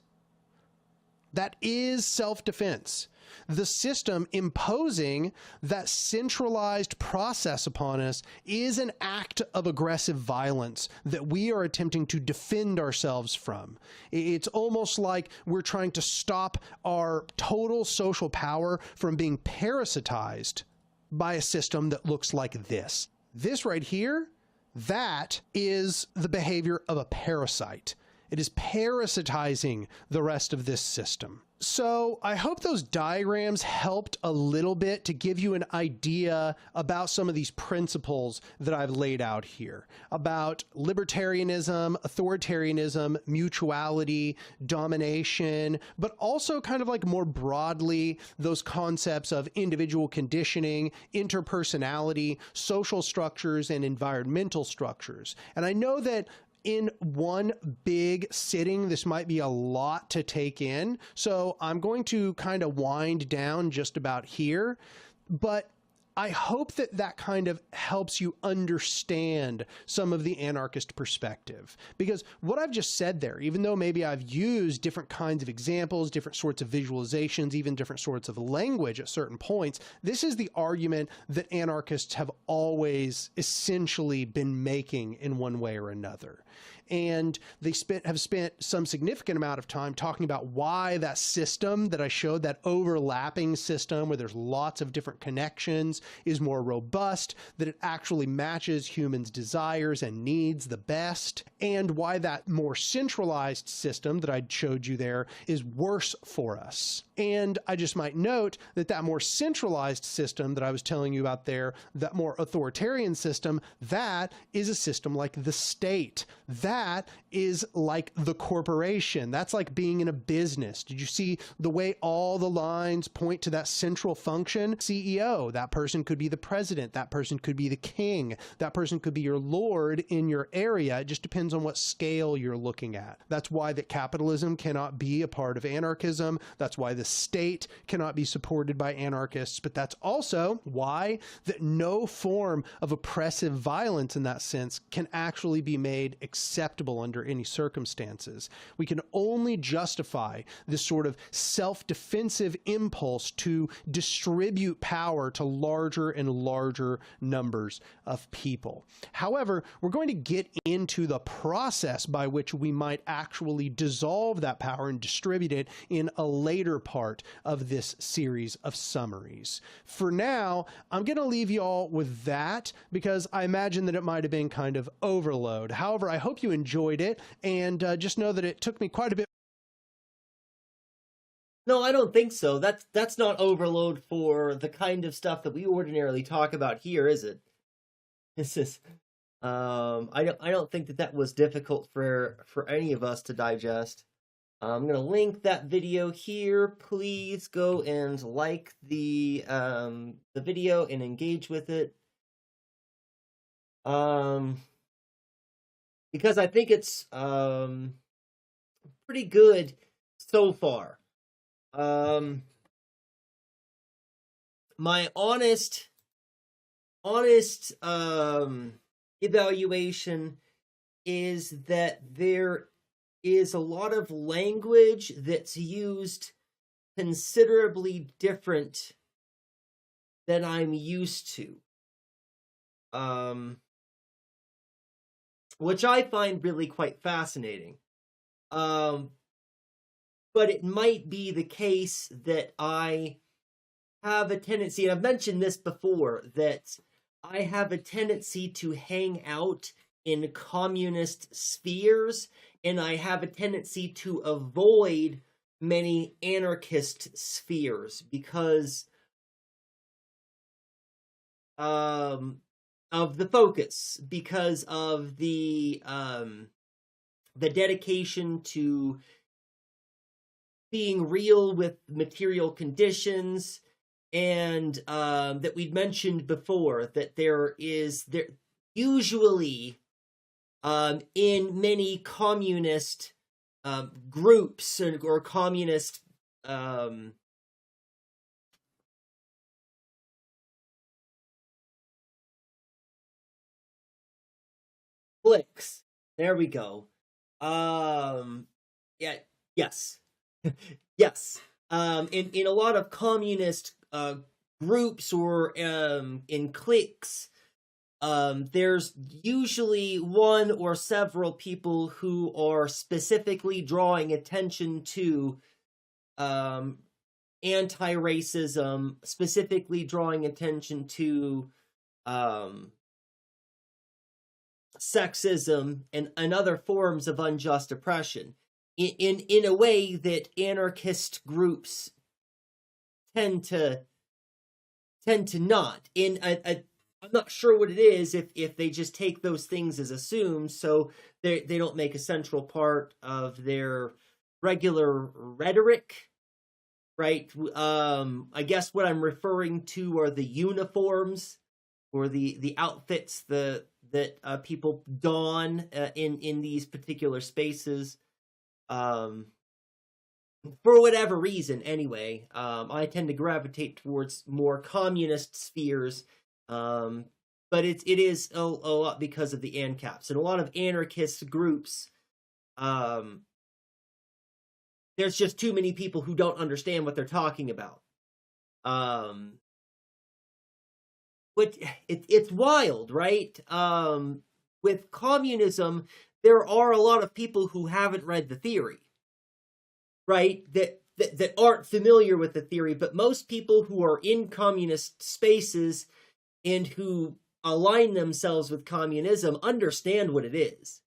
That is self-defense. The system imposing that centralized process upon us is an act of aggressive violence that we are attempting to defend ourselves from. It's almost like we're trying to stop our total social power from being parasitized by a system that looks like this. This right here, that is the behavior of a parasite. It is parasitizing the rest of this system. So I hope those diagrams helped a little bit to give you an idea about some of these principles that I've laid out here, about libertarianism, authoritarianism, mutuality, domination, but also kind of like more broadly, those concepts of individual conditioning, interpersonality, social structures, and environmental structures. And I know that in one big sitting, this might be a lot to take in. So I'm going to kind of wind down just about here, but I hope that that kind of helps you understand some of the anarchist perspective, because what I've just said there, even though maybe I've used different kinds of examples, different sorts of visualizations, even different sorts of language at certain points, this is the argument that anarchists have always essentially been making in one way or another. And they have spent some significant amount of time talking about why that system that I showed, that overlapping system where there's lots of different connections, is more robust, that it actually matches humans' desires and needs the best, and why that more centralized system that I showed you there is worse for us. And I just might note that that more centralized system that I was telling you about there, that more authoritarian system, that is a system like the state. That is like the corporation. That's like being in a business. Did you see the way all the lines point to that central function? CEO, that person could be the president, that person could be the king, that person could be your lord in your area. It just depends on what scale you're looking at. That's why that capitalism cannot be a part of anarchism. That's why the state cannot be supported by anarchists, but that's also why that no form of oppressive violence in that sense can actually be made acceptable under any circumstances. We can only justify this sort of self-defensive impulse to distribute power to larger and larger numbers of people. However, we're going to get into the process by which we might actually dissolve that power and distribute it in a later part of this series of summaries. For now, I'm going to leave you all with that because I imagine that it might have been kind of overload. However, I hope you enjoyed it, and just know that it took me quite a bit. No, I don't think so. That's not overload for the kind of stuff that we ordinarily talk about here, is it? This is I don't think that was difficult for any of us to digest. I'm gonna link that video here. Please go and like the video and engage with it. Because I think it's pretty good so far. My honest evaluation is that there is a lot of language that's used considerably different than I'm used to. which I find really quite fascinating. But it might be the case that I have a tendency, and I've mentioned this before, that I have a tendency to hang out in communist spheres, and I have a tendency to avoid many anarchist spheres because of the focus, because of the dedication to being real with material conditions, and that we'd mentioned before, that there usually in many communist groups or communist cliques. There we go. Yeah, yes. Yes. In a lot of communist groups or in cliques, there's usually one or several people who are specifically drawing attention to anti-racism, specifically drawing attention to sexism and other forms of unjust oppression in a way that anarchist groups tend to not. I'm not sure what it is, if they just take those things as assumed, so they don't make a central part of their regular rhetoric, right? I guess what I'm referring to are the uniforms or the outfits that people don in these particular spaces. For whatever reason, anyway, I tend to gravitate towards more communist spheres, but it is a lot because of the ANCAPs and a lot of anarchist groups. There's just too many people who don't understand what they're talking about. But it's wild, right? With communism, there are a lot of people who haven't read the theory, right? That aren't familiar with the theory, but most people who are in communist spaces and who align themselves with communism understand what it is.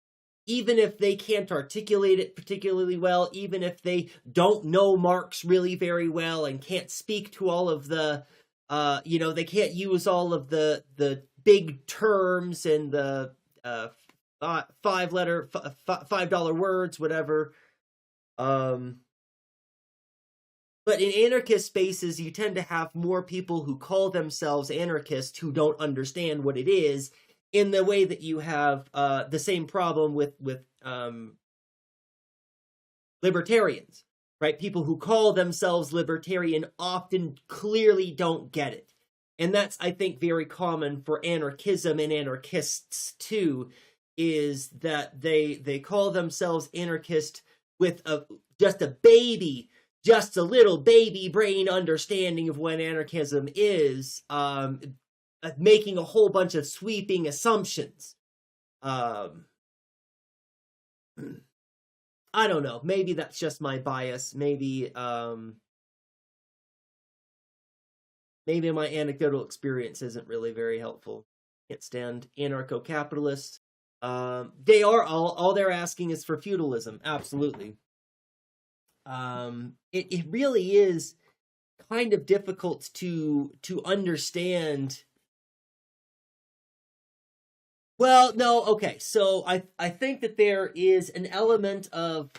Even if they can't articulate it particularly well, even if they don't know Marx really very well and can't speak to all of the, they can't use all of the big terms and the $5 words, whatever. But in anarchist spaces, you tend to have more people who call themselves anarchists who don't understand what it is, in the way that you have the same problem with libertarians, right? People who call themselves libertarian often clearly don't get it. And that's, I think, very common for anarchism and anarchists too, is that they call themselves anarchist with just a little baby brain understanding of what anarchism is, making a whole bunch of sweeping assumptions. I don't know. Maybe that's just my bias. Maybe my anecdotal experience isn't really very helpful. Can't stand anarcho-capitalists. They are all they're asking is for feudalism. Absolutely. It really is kind of difficult to understand. Well, no, okay. So I think that there is an element of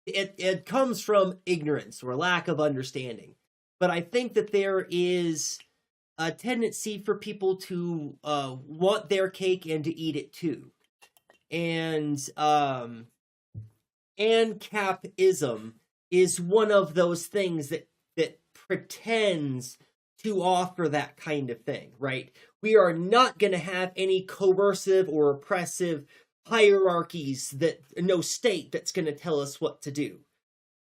it comes from ignorance or lack of understanding. But I think that there is a tendency for people to want their cake and to eat it too. And ANCAPism is one of those things that pretends to offer that kind of thing, right? We are not going to have any coercive or oppressive hierarchies, that no state that's going to tell us what to do.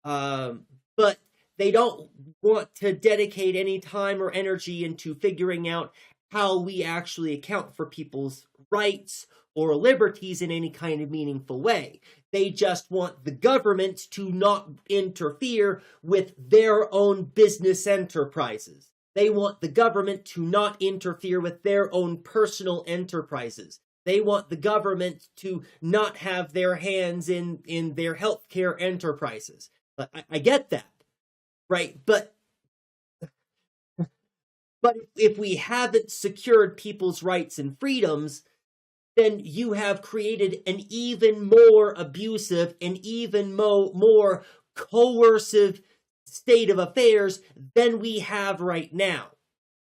But they don't want to dedicate any time or energy into figuring out how we actually account for people's rights or liberties in any kind of meaningful way. They just want the government to not interfere with their own business enterprises. They want the government to not interfere with their own personal enterprises. They want the government to not have their hands in their healthcare enterprises. I get that, right? But if we haven't secured people's rights and freedoms, then you have created an even more abusive and even more coercive state of affairs than we have right now,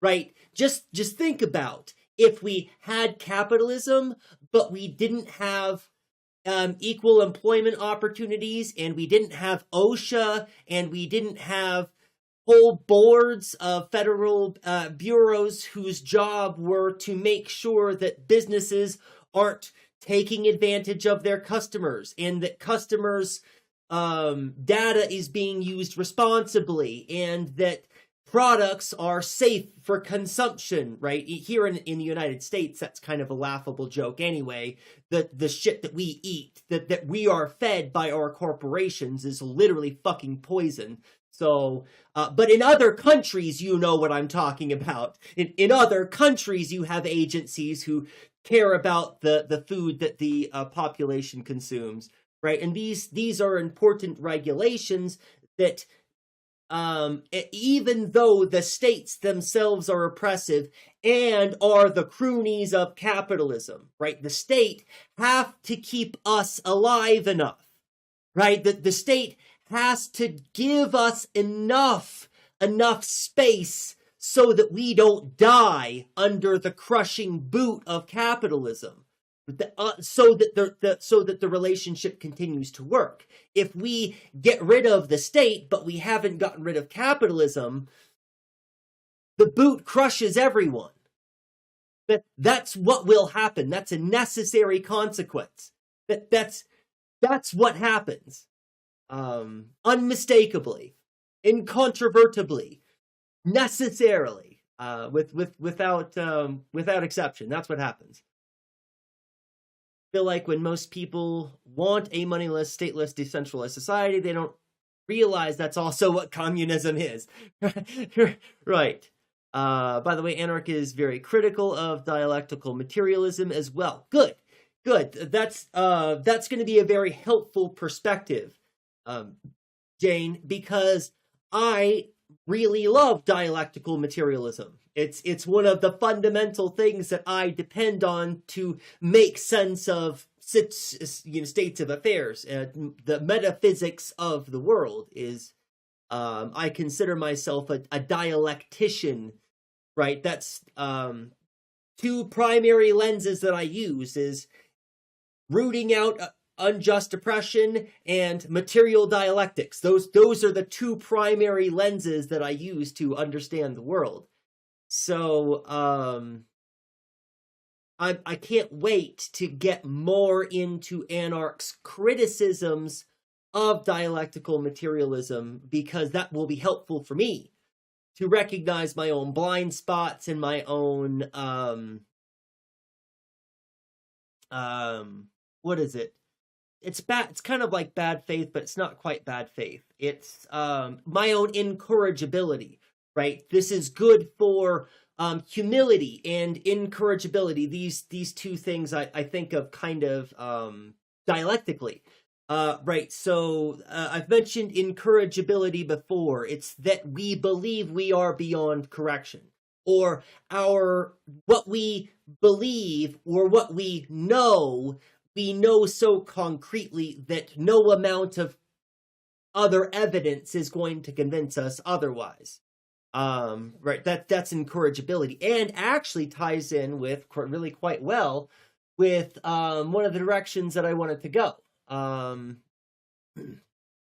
right? Just think about if we had capitalism, but we didn't have equal employment opportunities, and we didn't have OSHA, and we didn't have whole boards of federal bureaus whose job were to make sure that businesses aren't taking advantage of their customers, and that customers' data is being used responsibly, and that products are safe for consumption, right? Here in the United States, that's kind of a laughable joke anyway. The shit that we eat, that we are fed by our corporations, is literally fucking poison. So, but in other countries, you know what I'm talking about. In other countries, you have agencies who care about the food that the population consumes, right? And these are important regulations that, even though the states themselves are oppressive and are the cronies of capitalism, right? The state have to keep us alive enough, right? The state has to give us enough space so that we don't die under the crushing boot of capitalism, so that the relationship continues to work. If we get rid of the state, but we haven't gotten rid of capitalism, the boot crushes everyone. That's what will happen. That's a necessary consequence. That's what happens. Unmistakably, incontrovertibly, necessarily, without exception. That's what happens. I feel like when most people want a moneyless, stateless, decentralized society, they don't realize that's also what communism is. Right. By the way, Anarch is very critical of dialectical materialism as well. Good. That's going to be a very helpful perspective, Jane, because I really love dialectical materialism. It's one of the fundamental things that I depend on to make sense of states of affairs. The metaphysics of the world is, I consider myself a dialectician, right? That's two primary lenses that I use is rooting out unjust oppression and material dialectics. Those are the two primary lenses that I use to understand the world. So I can't wait to get more into Anarch's criticisms of dialectical materialism, because that will be helpful for me to recognize my own blind spots and my own what is it? It's kind of like bad faith, but it's not quite bad faith. It's my own incorrigibility, right? This is good for humility and incorrigibility. These two things I think of kind of dialectically. Right, so I've mentioned incorrigibility before. It's that we believe we are beyond correction, or what we believe or what we know so concretely that no amount of other evidence is going to convince us otherwise. Right, that's incorrigibility, and actually ties in with really quite well with one of the directions that I wanted to go.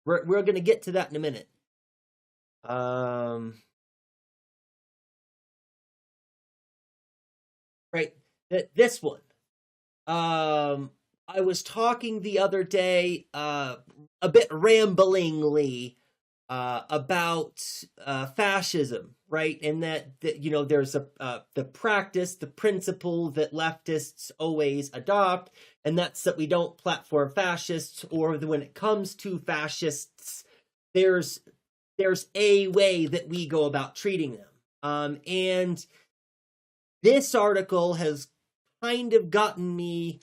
We're going to get to that in a minute. Right, this one. I was talking the other day, a bit ramblingly, about fascism, right? And that you know, there's the practice, the principle that leftists always adopt, and that's that we don't platform fascists, or when it comes to fascists, there's a way that we go about treating them. And this article has kind of gotten me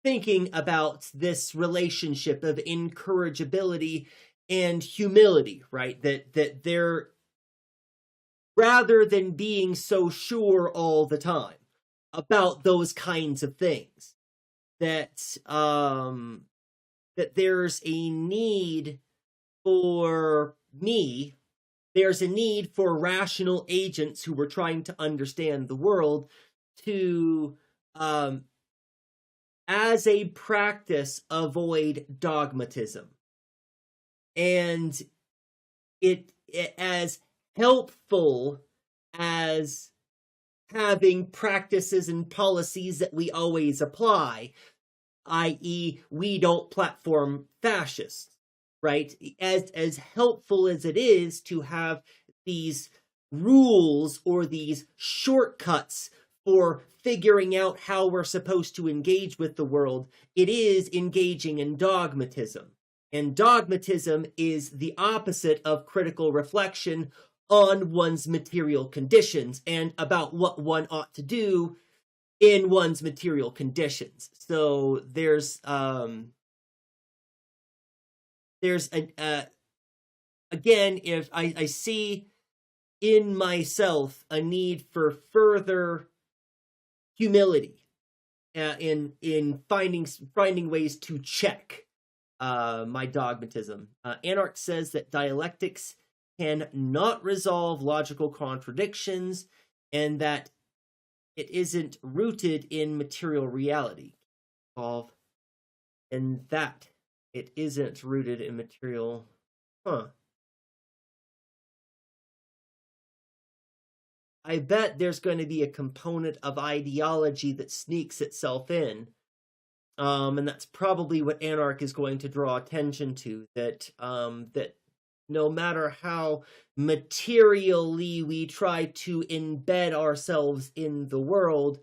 thinking about this relationship of incorrigibility and humility, right? That they're, rather than being so sure all the time about those kinds of things, that that there's a need for me, there's a need for rational agents who are trying to understand the world to, as a practice, avoid dogmatism. And it as helpful as having practices and policies that we always apply, i.e., we don't platform fascists, right? As helpful as it is to have these rules or these shortcuts for figuring out how we're supposed to engage with the world, it is engaging in dogmatism. And dogmatism is the opposite of critical reflection on one's material conditions and about what one ought to do in one's material conditions. So there's again, if I see in myself a need for further humility in finding ways to check my dogmatism. Anarch says that dialectics can not resolve logical contradictions, and that it isn't rooted in material reality. And that it isn't rooted in material. I bet there's going to be a component of ideology that sneaks itself in. And that's probably what Anarch is going to draw attention to, that that no matter how materially we try to embed ourselves in the world,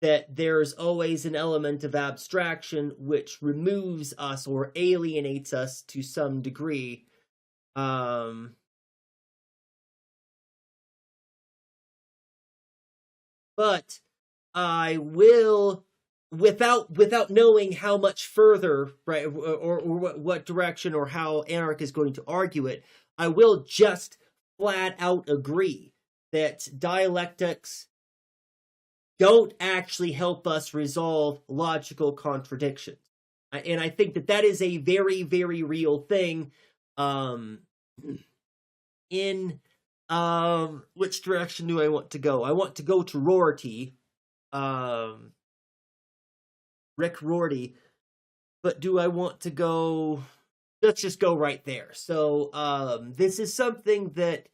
that there's always an element of abstraction which removes us or alienates us to some degree. But I will, without knowing how much further, right, or what direction or how Anarch is going to argue it, I will just flat out agree that dialectics don't actually help us resolve logical contradictions. And I think that is a very, very real thing. In which direction do I want to go? I want to go to Rorty. Rick Rorty, but do I want to go? Let's just go right there. So this is something that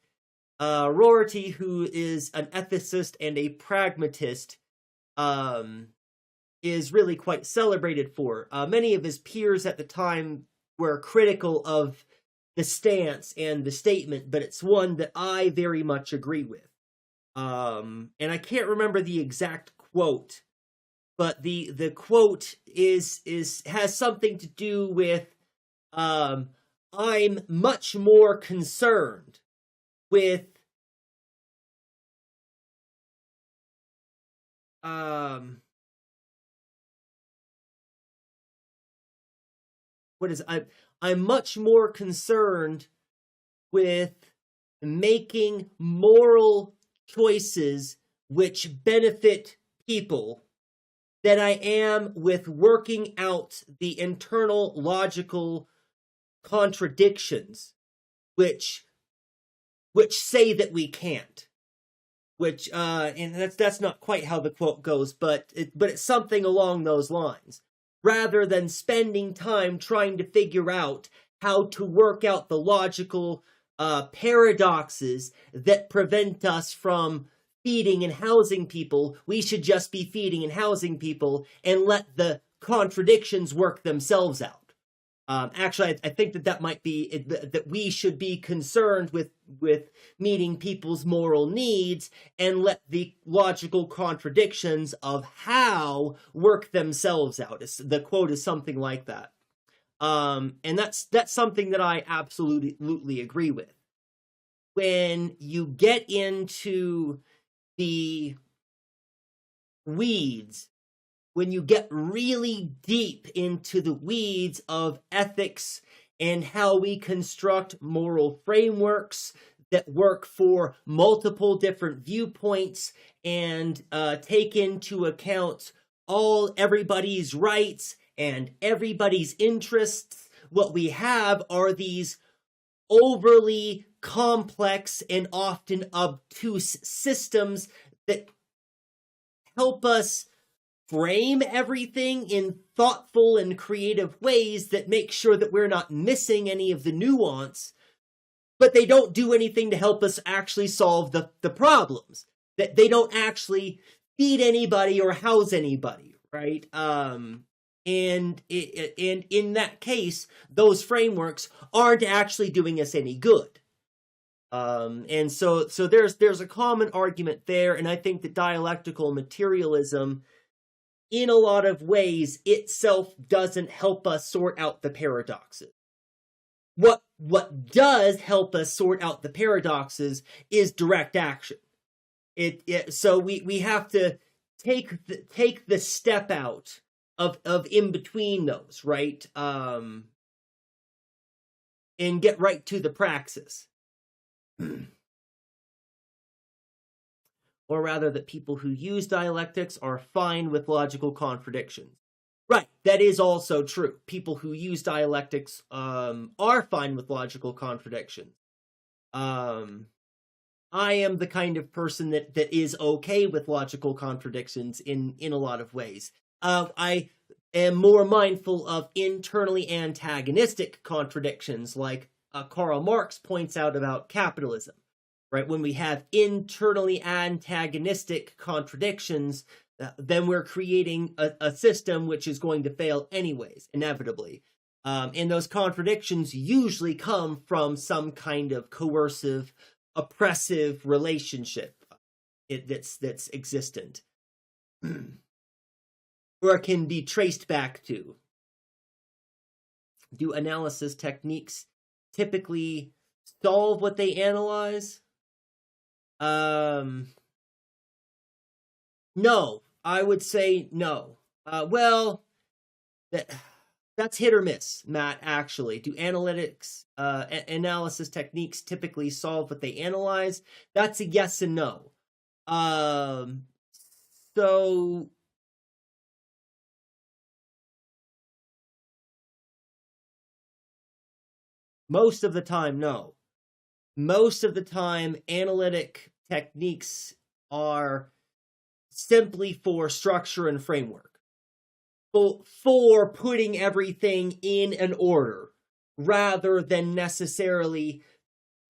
Rorty, who is an ethicist and a pragmatist, is really quite celebrated for. Many of his peers at the time were critical of the stance and the statement, but it's one that I very much agree with. And I can't remember the exact quote, but the quote has something to do with I'm much more concerned with I'm much more concerned with making moral choices which benefit people than I am with working out the internal logical contradictions which say that we can't. Which and that's not quite how the quote goes, but it's something along those lines. Rather than spending time trying to figure out how to work out the logical paradoxes that prevent us from feeding and housing people, we should just be feeding and housing people and let the contradictions work themselves out. Actually, I think that might be that we should be concerned with meeting people's moral needs and let the logical contradictions of how work themselves out. The quote is something like that, and that's something that I absolutely agree with. When you get into the weeds, when you get really deep into the weeds of ethics and how we construct moral frameworks that work for multiple different viewpoints and take into account everybody's rights and everybody's interests, what we have are these overly complex and often obtuse systems that help us frame everything in thoughtful and creative ways that make sure that we're not missing any of the nuance, but they don't do anything to help us actually solve the problems. That they don't actually feed anybody or house anybody, right? And in that case, those frameworks aren't actually doing us any good. And so there's a common argument there, and I think that dialectical materialism, in a lot of ways, itself doesn't help us sort out the paradoxes. What does help us sort out the paradoxes is direct action. So we have to take the step out of in between those, right? And get right to the praxis. Or rather, that people who use dialectics are fine with logical contradictions. Right, that is also true. People who use dialectics are fine with logical contradictions. I am the kind of person that is okay with logical contradictions in a lot of ways. I am more mindful of internally antagonistic contradictions, like Karl Marx points out about capitalism. Right, when we have internally antagonistic contradictions, then we're creating a system which is going to fail anyways, inevitably. And those contradictions usually come from some kind of coercive, oppressive relationship that's existent, or can be traced back to. Do analysis techniques typically solve what they analyze? No, I would say no. Well, that's hit or miss, Matt, actually. Do analytics, analysis techniques typically solve what they analyze? That's a yes and no. So most of the time, no. Most of the time, analytic techniques are simply for structure and framework, for putting everything in an order, rather than necessarily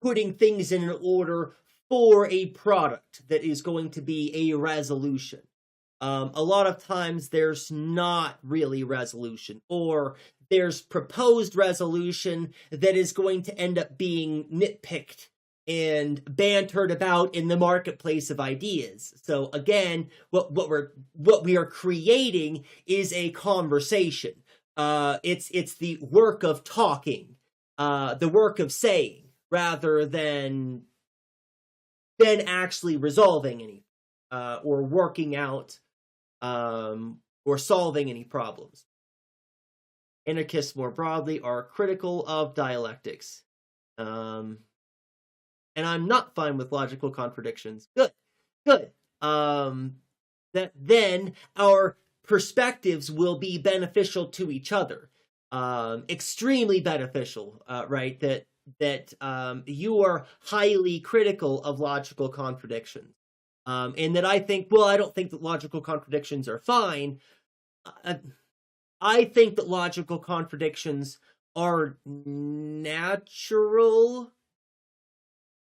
putting things in an order for a product that is going to be a resolution. A lot of times there's not really resolution, or there's proposed resolution that is going to end up being nitpicked and bantered about in the marketplace of ideas. So again, what we are creating is a conversation. It's the work of talking, the work of saying, rather than actually resolving any or working out or solving any problems. Anarchists more broadly are critical of dialectics. And I'm not fine with logical contradictions. Good. That then our perspectives will be beneficial to each other. Extremely beneficial, right? That you are highly critical of logical contradictions. And that I think, well, I don't think that logical contradictions are fine. I think that logical contradictions are natural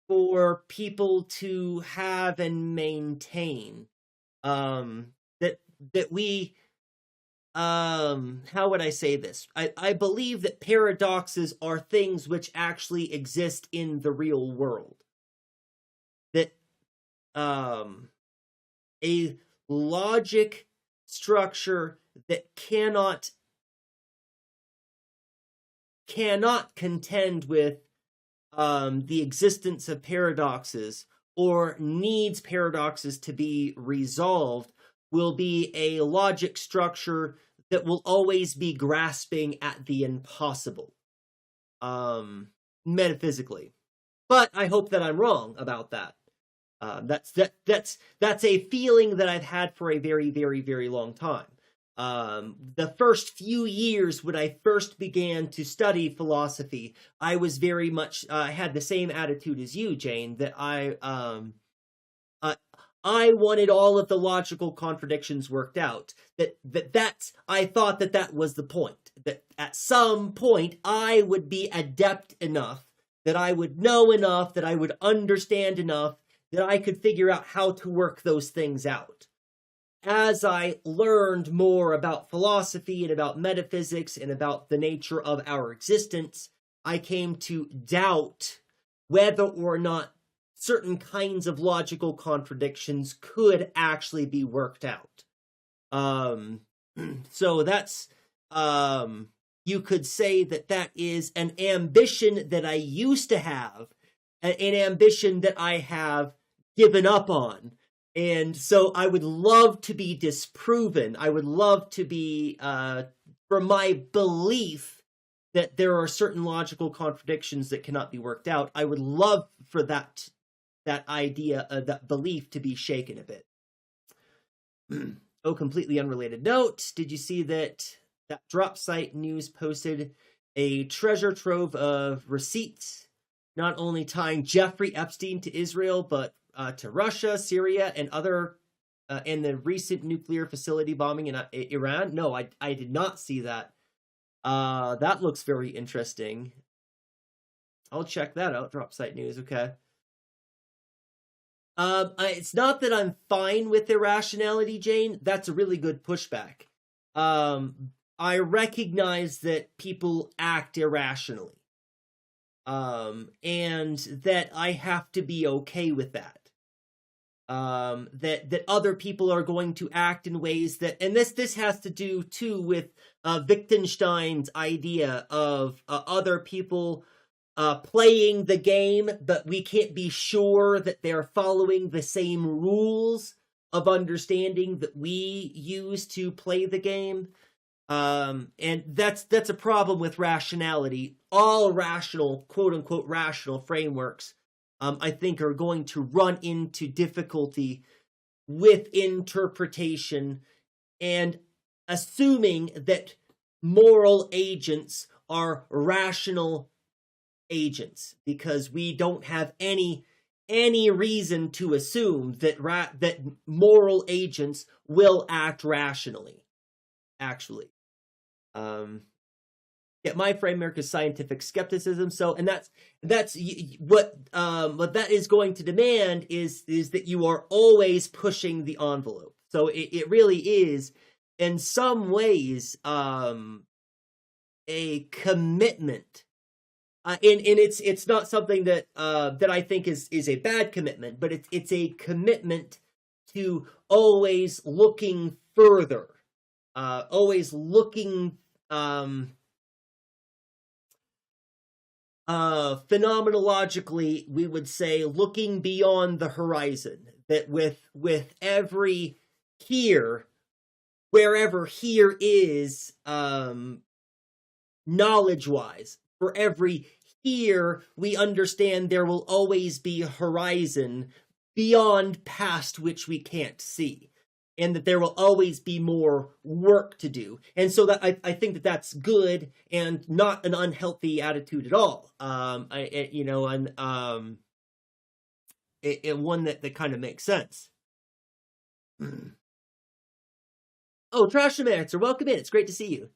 for people to have and maintain. That we how would I say this? I believe that paradoxes are things which actually exist in the real world. That a logic structure that cannot contend with the existence of paradoxes, or needs paradoxes to be resolved, will be a logic structure that will always be grasping at the impossible, metaphysically. But I hope that I'm wrong about that. That's a feeling that I've had for a very, very, very long time. The first few years when I first began to study philosophy, I was very much had the same attitude as you, Jane, that I wanted all of the logical contradictions worked out. I thought that was the point. That at some point I would be adept enough, that I would know enough, that I would understand enough, that I could figure out how to work those things out. As I learned more about philosophy and about metaphysics and about the nature of our existence, I came to doubt whether or not certain kinds of logical contradictions could actually be worked out. So that's, you could say that is an ambition that I used to have, an ambition that I have given up on. And so I would love to be disproven. I would love to be, for my belief that there are certain logical contradictions that cannot be worked out, I would love for that idea, that belief to be shaken a bit. Oh, completely unrelated note. Did you see that drop site news posted a treasure trove of receipts, not only tying Jeffrey Epstein to Israel, but to Russia, Syria, and other, and the recent nuclear facility bombing in Iran? No, I did not see that. That looks very interesting. I'll check that out. Drop site news. Okay. It's not that I'm fine with irrationality, Jane. That's a really good pushback. I recognize that people act irrationally. And that I have to be okay with that. That other people are going to act in ways that, and this has to do too with Wittgenstein's idea of other people playing the game, but we can't be sure that they're following the same rules of understanding that we use to play the game. And that's a problem with rationality. All rational, quote unquote, rational frameworks, I think, are going to run into difficulty with interpretation and assuming that moral agents are rational agents, because we don't have any reason to assume that moral agents will act rationally, actually. Yeah, my framework is scientific skepticism. So, and that's what that is going to demand is that you are always pushing the envelope. So it really is, in some ways, a commitment. And it's not something that I think is a bad commitment, but it's a commitment to always looking further, always looking phenomenologically, we would say looking beyond the horizon. That with every here, wherever here is, knowledge-wise, for every here, we understand there will always be a horizon beyond past which we can't see, and that there will always be more work to do. And so that I think that that's good and not an unhealthy attitude at all. And one that kind of makes sense. Oh, Trashomancer, welcome in. It's great to see you.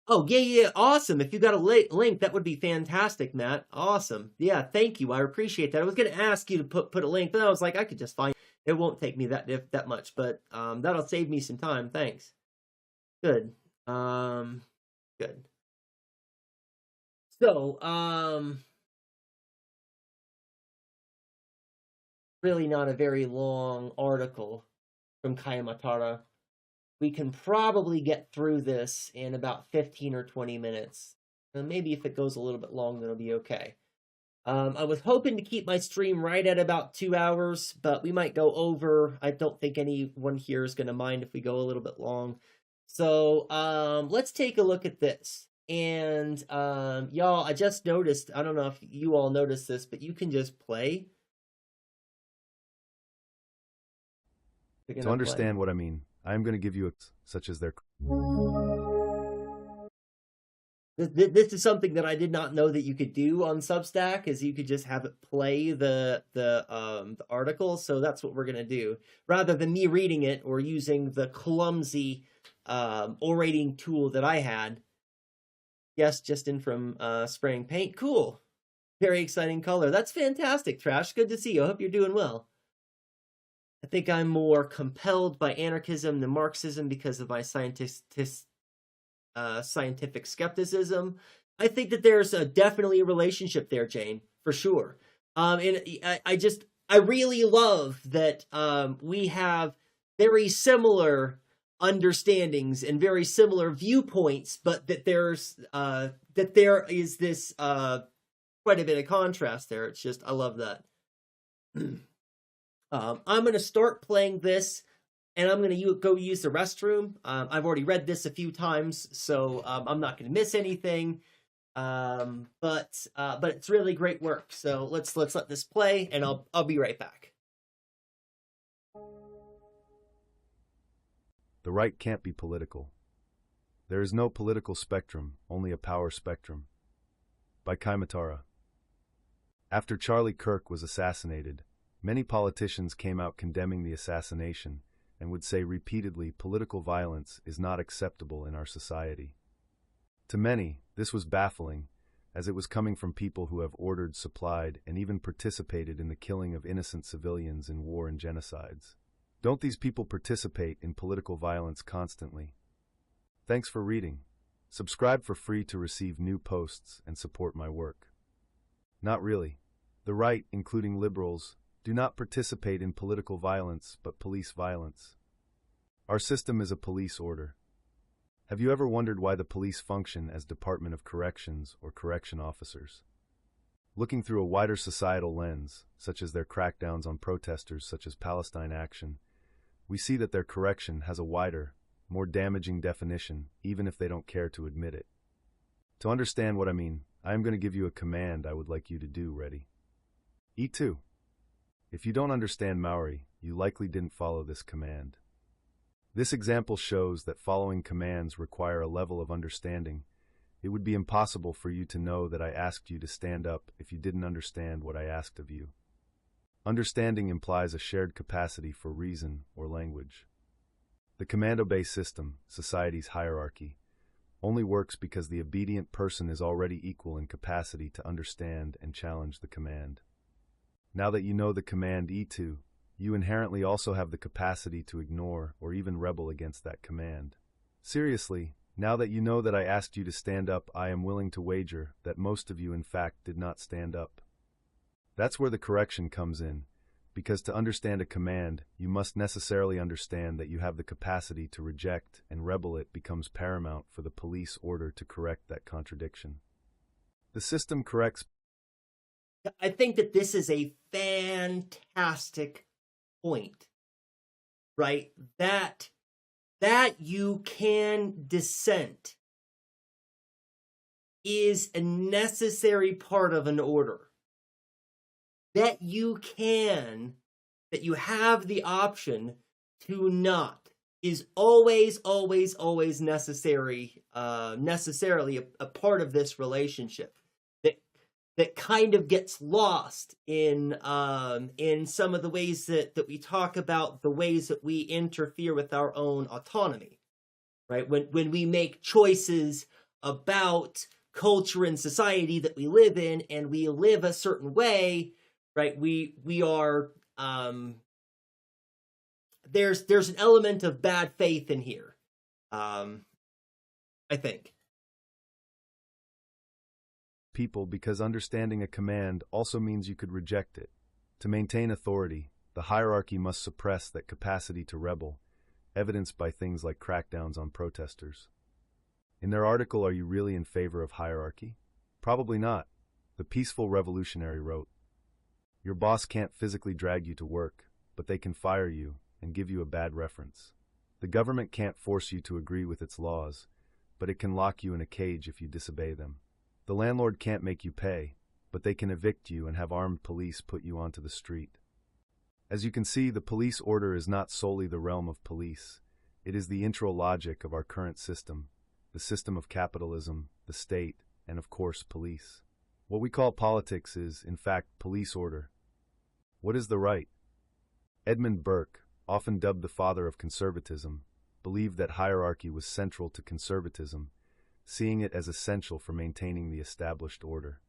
Oh, yeah, yeah, awesome. If you got a link, that would be fantastic, Matt. Awesome. Yeah, thank you. I appreciate that. I was going to ask you to put a link, but I was like, I could just find it. It won't take me that much, but that'll save me some time. Thanks. Good. Good. So, really not a very long article from Kayamatara. We can probably get through this in about 15 or 20 minutes. Maybe if it goes a little bit long, then it'll be okay. I was hoping to keep my stream right at about 2 hours, but we might go over. I don't think anyone here is going to mind if we go a little bit long. So let's take a look at this. And y'all, I just noticed, I don't know if you all noticed this, but you can just play. To understand what I mean, I am going to give you such as their... This is something that I did not know that you could do on Substack, is you could just have it play the article. So that's what we're going to do. Rather than me reading it or using the clumsy orating tool that I had. Yes, just in from spraying paint. Cool. Very exciting color. That's fantastic, Trash. Good to see you. I hope you're doing well. I think I'm more compelled by anarchism than Marxism because of my scientific skepticism. I think that there's definitely a relationship there, Jane, for sure. And I really love that we have very similar understandings and very similar viewpoints, but that there is this quite a bit of contrast there. It's just, I love that. I'm going to start playing this, and I'm going to go use the restroom. I've already read this a few times, so I'm not going to miss anything. But it's really great work. So let's let this play, and I'll be right back. The right can't be political. There is no political spectrum, only a power spectrum. By Kayamatara. After Charlie Kirk was assassinated, many politicians came out condemning the assassination and would say repeatedly political violence is not acceptable in our society. To many, this was baffling, as it was coming from people who have ordered, supplied, and even participated in the killing of innocent civilians in war and genocides. Don't these people participate in political violence constantly? Thanks for reading. Subscribe for free to receive new posts and support my work. Not really. The right, including liberals, do not participate in political violence, but police violence. Our system is a police order. Have you ever wondered why the police function as Department of Corrections or correction officers? Looking through a wider societal lens, such as their crackdowns on protesters such as Palestine Action, we see that their correction has a wider, more damaging definition, even if they don't care to admit it. To understand what I mean, I am going to give you a command I would like you to do. Ready? E2. If you don't understand Maori, you likely didn't follow this command. This example shows that following commands require a level of understanding. It would be impossible for you to know that I asked you to stand up if you didn't understand what I asked of you. Understanding implies a shared capacity for reason or language. The command-obey system, society's hierarchy, only works because the obedient person is already equal in capacity to understand and challenge the command. Now that you know the command E2, you inherently also have the capacity to ignore or even rebel against that command. Seriously, now that you know that I asked you to stand up, I am willing to wager that most of you in fact did not stand up. That's where the correction comes in, because to understand a command, you must necessarily understand that you have the capacity to reject, and rebel it becomes paramount for the police order to correct that contradiction. The system corrects. I think that this is a fantastic point, right? That you can dissent is a necessary part of an order. That you have the option to not is always necessarily a part of this relationship. That kind of gets lost in some of the ways that we talk about the ways that we interfere with our own autonomy, right? When we make choices about culture and society that we live in, and we live a certain way, right? We are there's an element of bad faith in here, I think. People, because understanding a command also means you could reject it. To maintain authority, the hierarchy must suppress that capacity to rebel, evidenced by things like crackdowns on protesters. In their article, Are You Really in Favor of Hierarchy? Probably not. The peaceful revolutionary wrote, "Your boss can't physically drag you to work, but they can fire you and give you a bad reference. The government can't force you to agree with its laws, but it can lock you in a cage if you disobey them. The landlord can't make you pay, but they can evict you and have armed police put you onto the street." As you can see, the police order is not solely the realm of police. It is the intro logic of our current system, the system of capitalism, the state, and of course, police. What we call politics is, in fact, police order. What is the right? Edmund Burke, often dubbed the father of conservatism, believed that hierarchy was central to conservatism, seeing it as essential for maintaining the established order.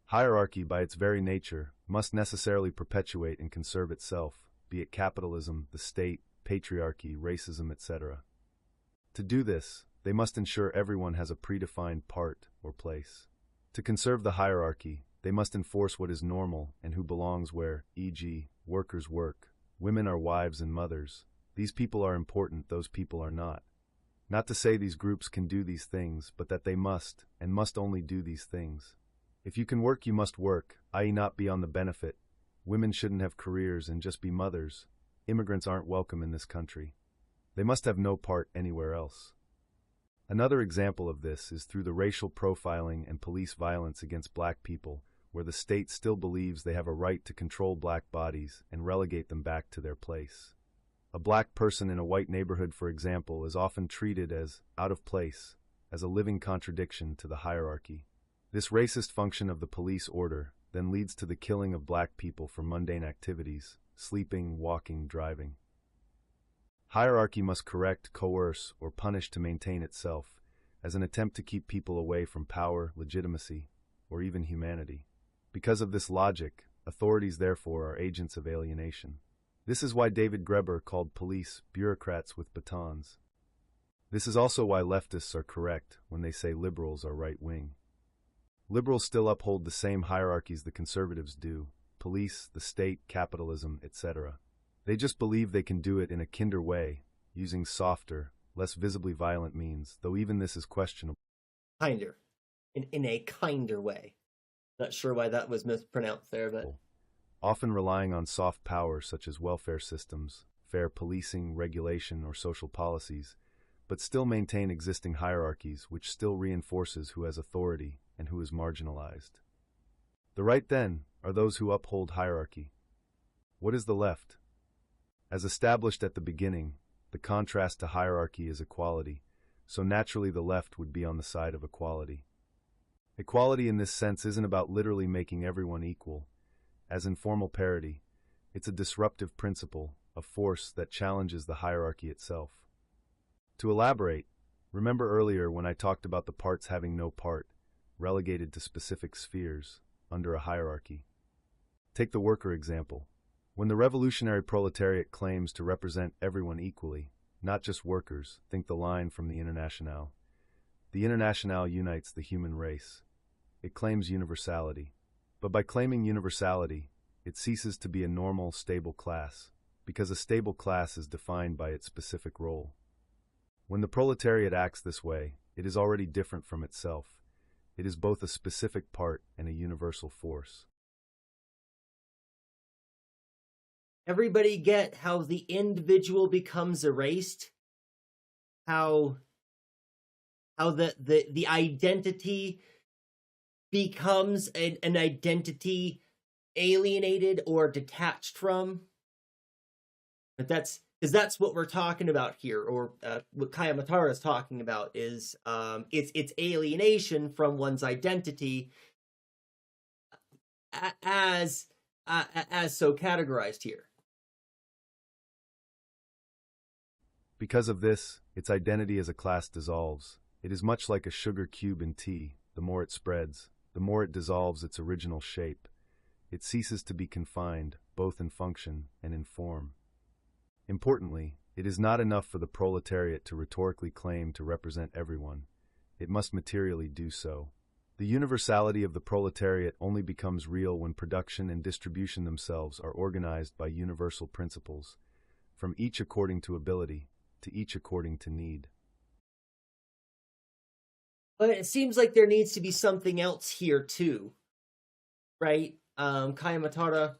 Hierarchy, by its very nature, must necessarily perpetuate and conserve itself, be it capitalism, the state, patriarchy, racism, etc. To do this, they must ensure everyone has a predefined part or place. To conserve the hierarchy, they must enforce what is normal and who belongs where, e.g., workers work, women are wives and mothers. These people are important, those people are not. Not to say these groups can do these things, but that they must, and must only do these things. If you can work, you must work, i.e. not be on the benefit. Women shouldn't have careers and just be mothers. Immigrants aren't welcome in this country. They must have no part anywhere else. Another example of this is through the racial profiling and police violence against black people, where the state still believes they have a right to control black bodies and relegate them back to their place. A black person in a white neighborhood, for example, is often treated as out of place, as a living contradiction to the hierarchy. This racist function of the police order then leads to the killing of black people for mundane activities, sleeping, walking, driving. Hierarchy must correct, coerce, or punish to maintain itself, as an attempt to keep people away from power, legitimacy, or even humanity. Because of this logic, authorities therefore are agents of alienation. This is why David Graeber called police bureaucrats with batons. This is also why leftists are correct when they say liberals are right-wing. Liberals still uphold the same hierarchies the conservatives do: police, the state, capitalism, etc. They just believe they can do it in a kinder way, using softer, less visibly violent means, though even this is questionable. Kinder. In a kinder way. Not sure why that was mispronounced there, but... Often relying on soft power such as welfare systems, fair policing, regulation, or social policies, but still maintain existing hierarchies which still reinforces who has authority and who is marginalized. The right, then, are those who uphold hierarchy. What is the left? As established at the beginning, the contrast to hierarchy is equality, so naturally the left would be on the side of equality. Equality in this sense isn't about literally making everyone equal. As in formal parity, it's a disruptive principle, a force that challenges the hierarchy itself. To elaborate, remember earlier when I talked about the parts having no part, relegated to specific spheres, under a hierarchy. Take the worker example. When the revolutionary proletariat claims to represent everyone equally, not just workers, think the line from the Internationale. The Internationale unites the human race. It claims universality. But by claiming universality, it ceases to be a normal, stable class, because a stable class is defined by its specific role. When the proletariat acts this way, it is already different from itself. It is both a specific part and a universal force. Everybody get how the individual becomes erased? How the identity becomes an identity alienated or detached from? But that's what we're talking about here, or what Kaya Matara is talking about is it's alienation from one's identity as so categorized here. Because of this, its identity as a class dissolves, It is much like a sugar cube in tea. The more it spreads, the more it dissolves its original shape. It ceases to be confined, both in function and in form. Importantly, it is not enough for the proletariat to rhetorically claim to represent everyone. It must materially do so. The universality of the proletariat only becomes real when production and distribution themselves are organized by universal principles, from each according to ability, to each according to need. But it seems like there needs to be something else here too, right? Kaya Matara,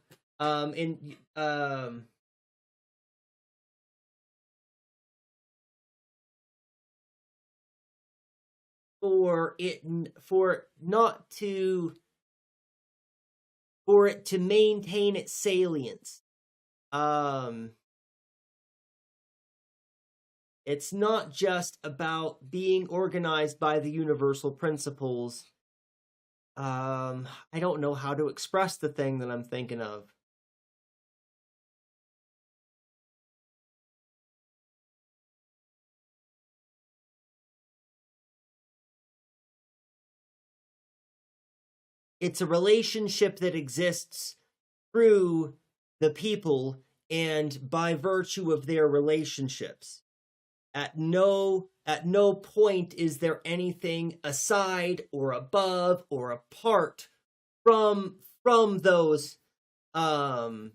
for it to maintain its salience. It's not just about being organized by the universal principles. I don't know how to express the thing that I'm thinking of. It's a relationship that exists through the people and by virtue of their relationships. At no point is there anything aside or above or apart from those from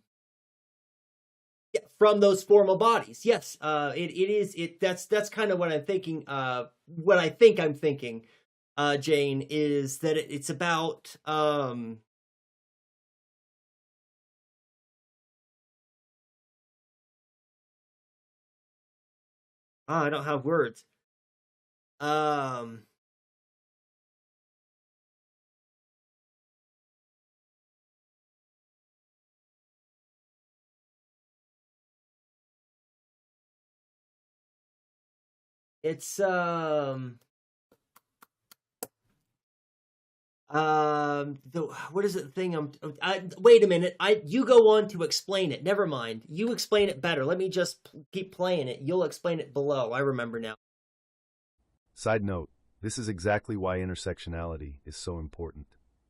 those formal bodies. Yes, that's kind of what I'm thinking. What I think I'm thinking, Jane, is that it's about I don't have words. It's what is it thing wait a minute. You go on to explain it. Never mind. You explain it better. Let me just keep playing it. You'll explain it below. I remember now. Side note, this is exactly why intersectionality is so important.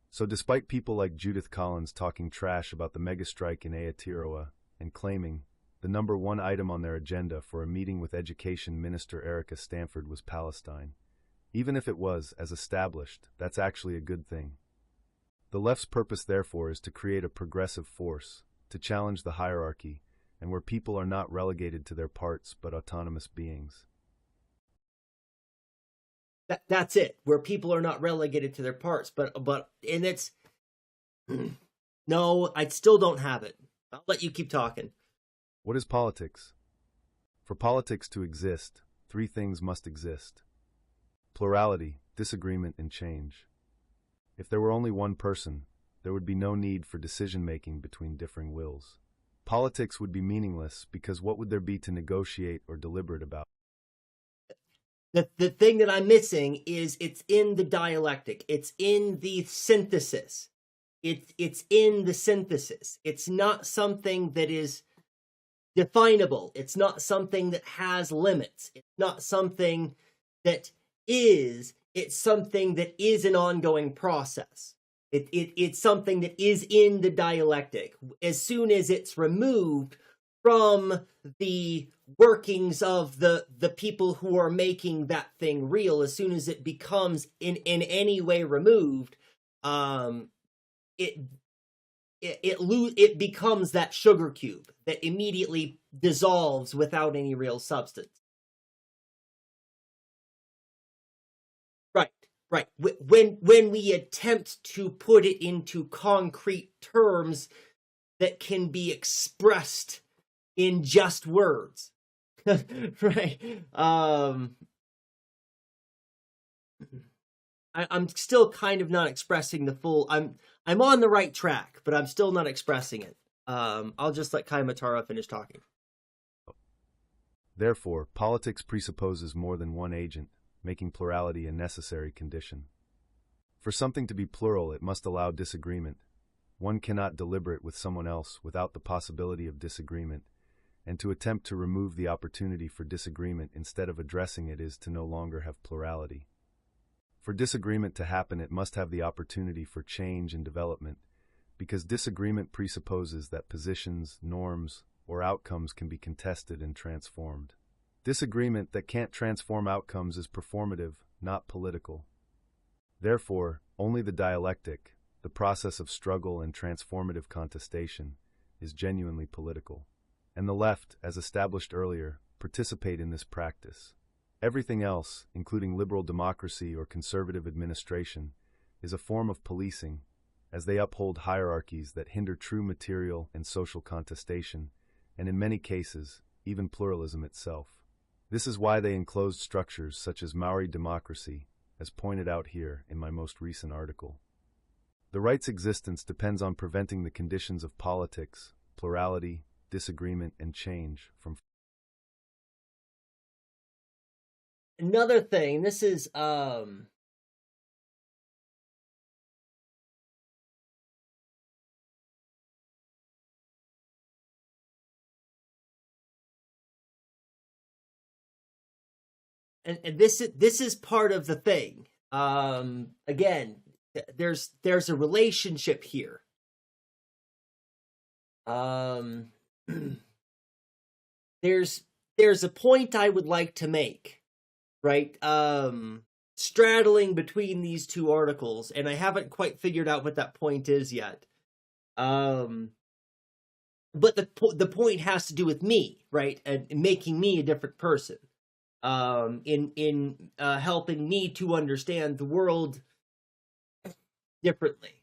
So despite people like Judith Collins talking trash about the megastrike in Aotearoa and claiming the number one item on their agenda for a meeting with Education Minister Erica Stanford was Palestine, even if it was, as established, that's actually a good thing. The left's purpose, therefore, is to create a progressive force, to challenge the hierarchy, and where people are not relegated to their parts but autonomous beings. That's it. Where people are not relegated to their parts, but and it's no, I still don't have it. I'll let you keep talking. What is politics? For politics to exist, three things must exist: plurality, disagreement, and change. If there were only one person, there would be no need for decision-making between differing wills. Politics would be meaningless because what would there be to negotiate or deliberate about? The thing that I'm missing is it's in the dialectic. It's in the synthesis. It's in the synthesis. It's not something that is definable. It's not something that has limits. It's not something that is. It's something that is an ongoing process. It's something that is in the dialectic. As soon as it's removed from the workings of the people who are making that thing real, as soon as it becomes in any way removed, it becomes that sugar cube that immediately dissolves without any real substance. Right. When we attempt to put it into concrete terms that can be expressed in just words. Right. I'm still kind of not expressing the full. I'm on the right track, but I'm still not expressing it. I'll just let Kai Matara finish talking. Therefore, politics presupposes more than one agent, making plurality a necessary condition. For something to be plural, it must allow disagreement. One cannot deliberate with someone else without the possibility of disagreement, and to attempt to remove the opportunity for disagreement instead of addressing it is to no longer have plurality. For disagreement to happen, it must have the opportunity for change and development, because disagreement presupposes that positions, norms, or outcomes can be contested and transformed. Disagreement that can't transform outcomes is performative, not political. Therefore, only the dialectic, the process of struggle and transformative contestation, is genuinely political. And the left, as established earlier, participate in this practice. Everything else, including liberal democracy or conservative administration, is a form of policing, as they uphold hierarchies that hinder true material and social contestation, and in many cases, even pluralism itself. This is why they enclosed structures such as Maori democracy, as pointed out here in my most recent article. The right's existence depends on preventing the conditions of politics, plurality, disagreement, and change from. Another thing, this is and this is part of the thing. Again, there's a relationship here. There's a point I would like to make, right? Straddling between these two articles, and I haven't quite figured out what that point is yet. But the point has to do with me, right? And making me a different person. In helping me to understand the world differently.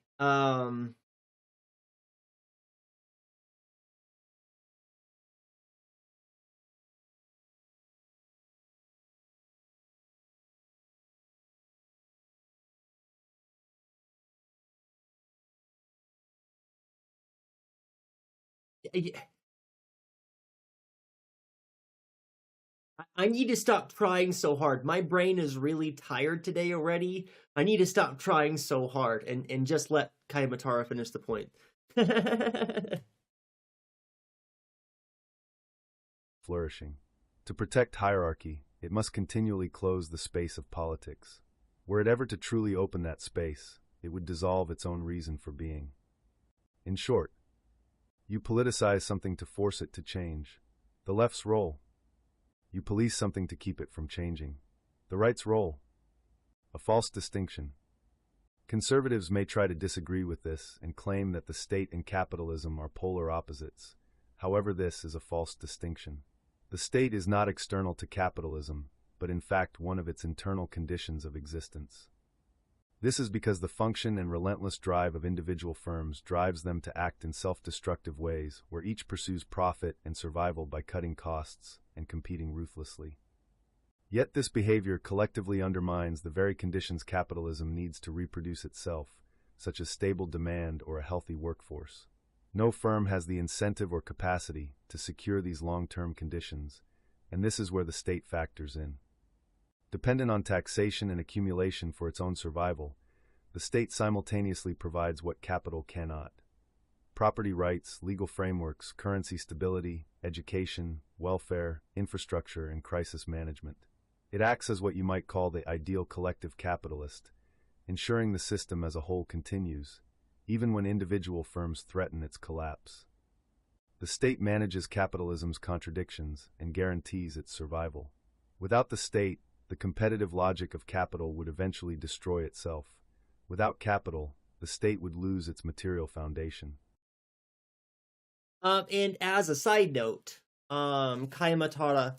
I need to stop trying so hard. My brain is really tired today already. I need to stop trying so hard and just let Kaimatara finish the point. Flourishing. To protect hierarchy, it must continually close the space of politics. Were it ever to truly open that space, it would dissolve its own reason for being. In short, you politicize something to force it to change. The left's role. You police something to keep it from changing. The right's role. A false distinction. Conservatives may try to disagree with this and claim that the state and capitalism are polar opposites. However, this is a false distinction. The state is not external to capitalism, but in fact one of its internal conditions of existence. This is because the function and relentless drive of individual firms drives them to act in self-destructive ways where each pursues profit and survival by cutting costs and competing ruthlessly. Yet this behavior collectively undermines the very conditions capitalism needs to reproduce itself, such as stable demand or a healthy workforce. No firm has the incentive or capacity to secure these long-term conditions, and this is where the state factors in. Dependent on taxation and accumulation for its own survival, the state simultaneously provides what capital cannot: property rights, legal frameworks, currency stability, education, welfare, infrastructure, and crisis management. It acts as what you might call the ideal collective capitalist, ensuring the system as a whole continues, even when individual firms threaten its collapse. The state manages capitalism's contradictions and guarantees its survival. Without the state, the competitive logic of capital would eventually destroy itself. Without capital, the state would lose its material foundation. And as a side note, Kaimatara,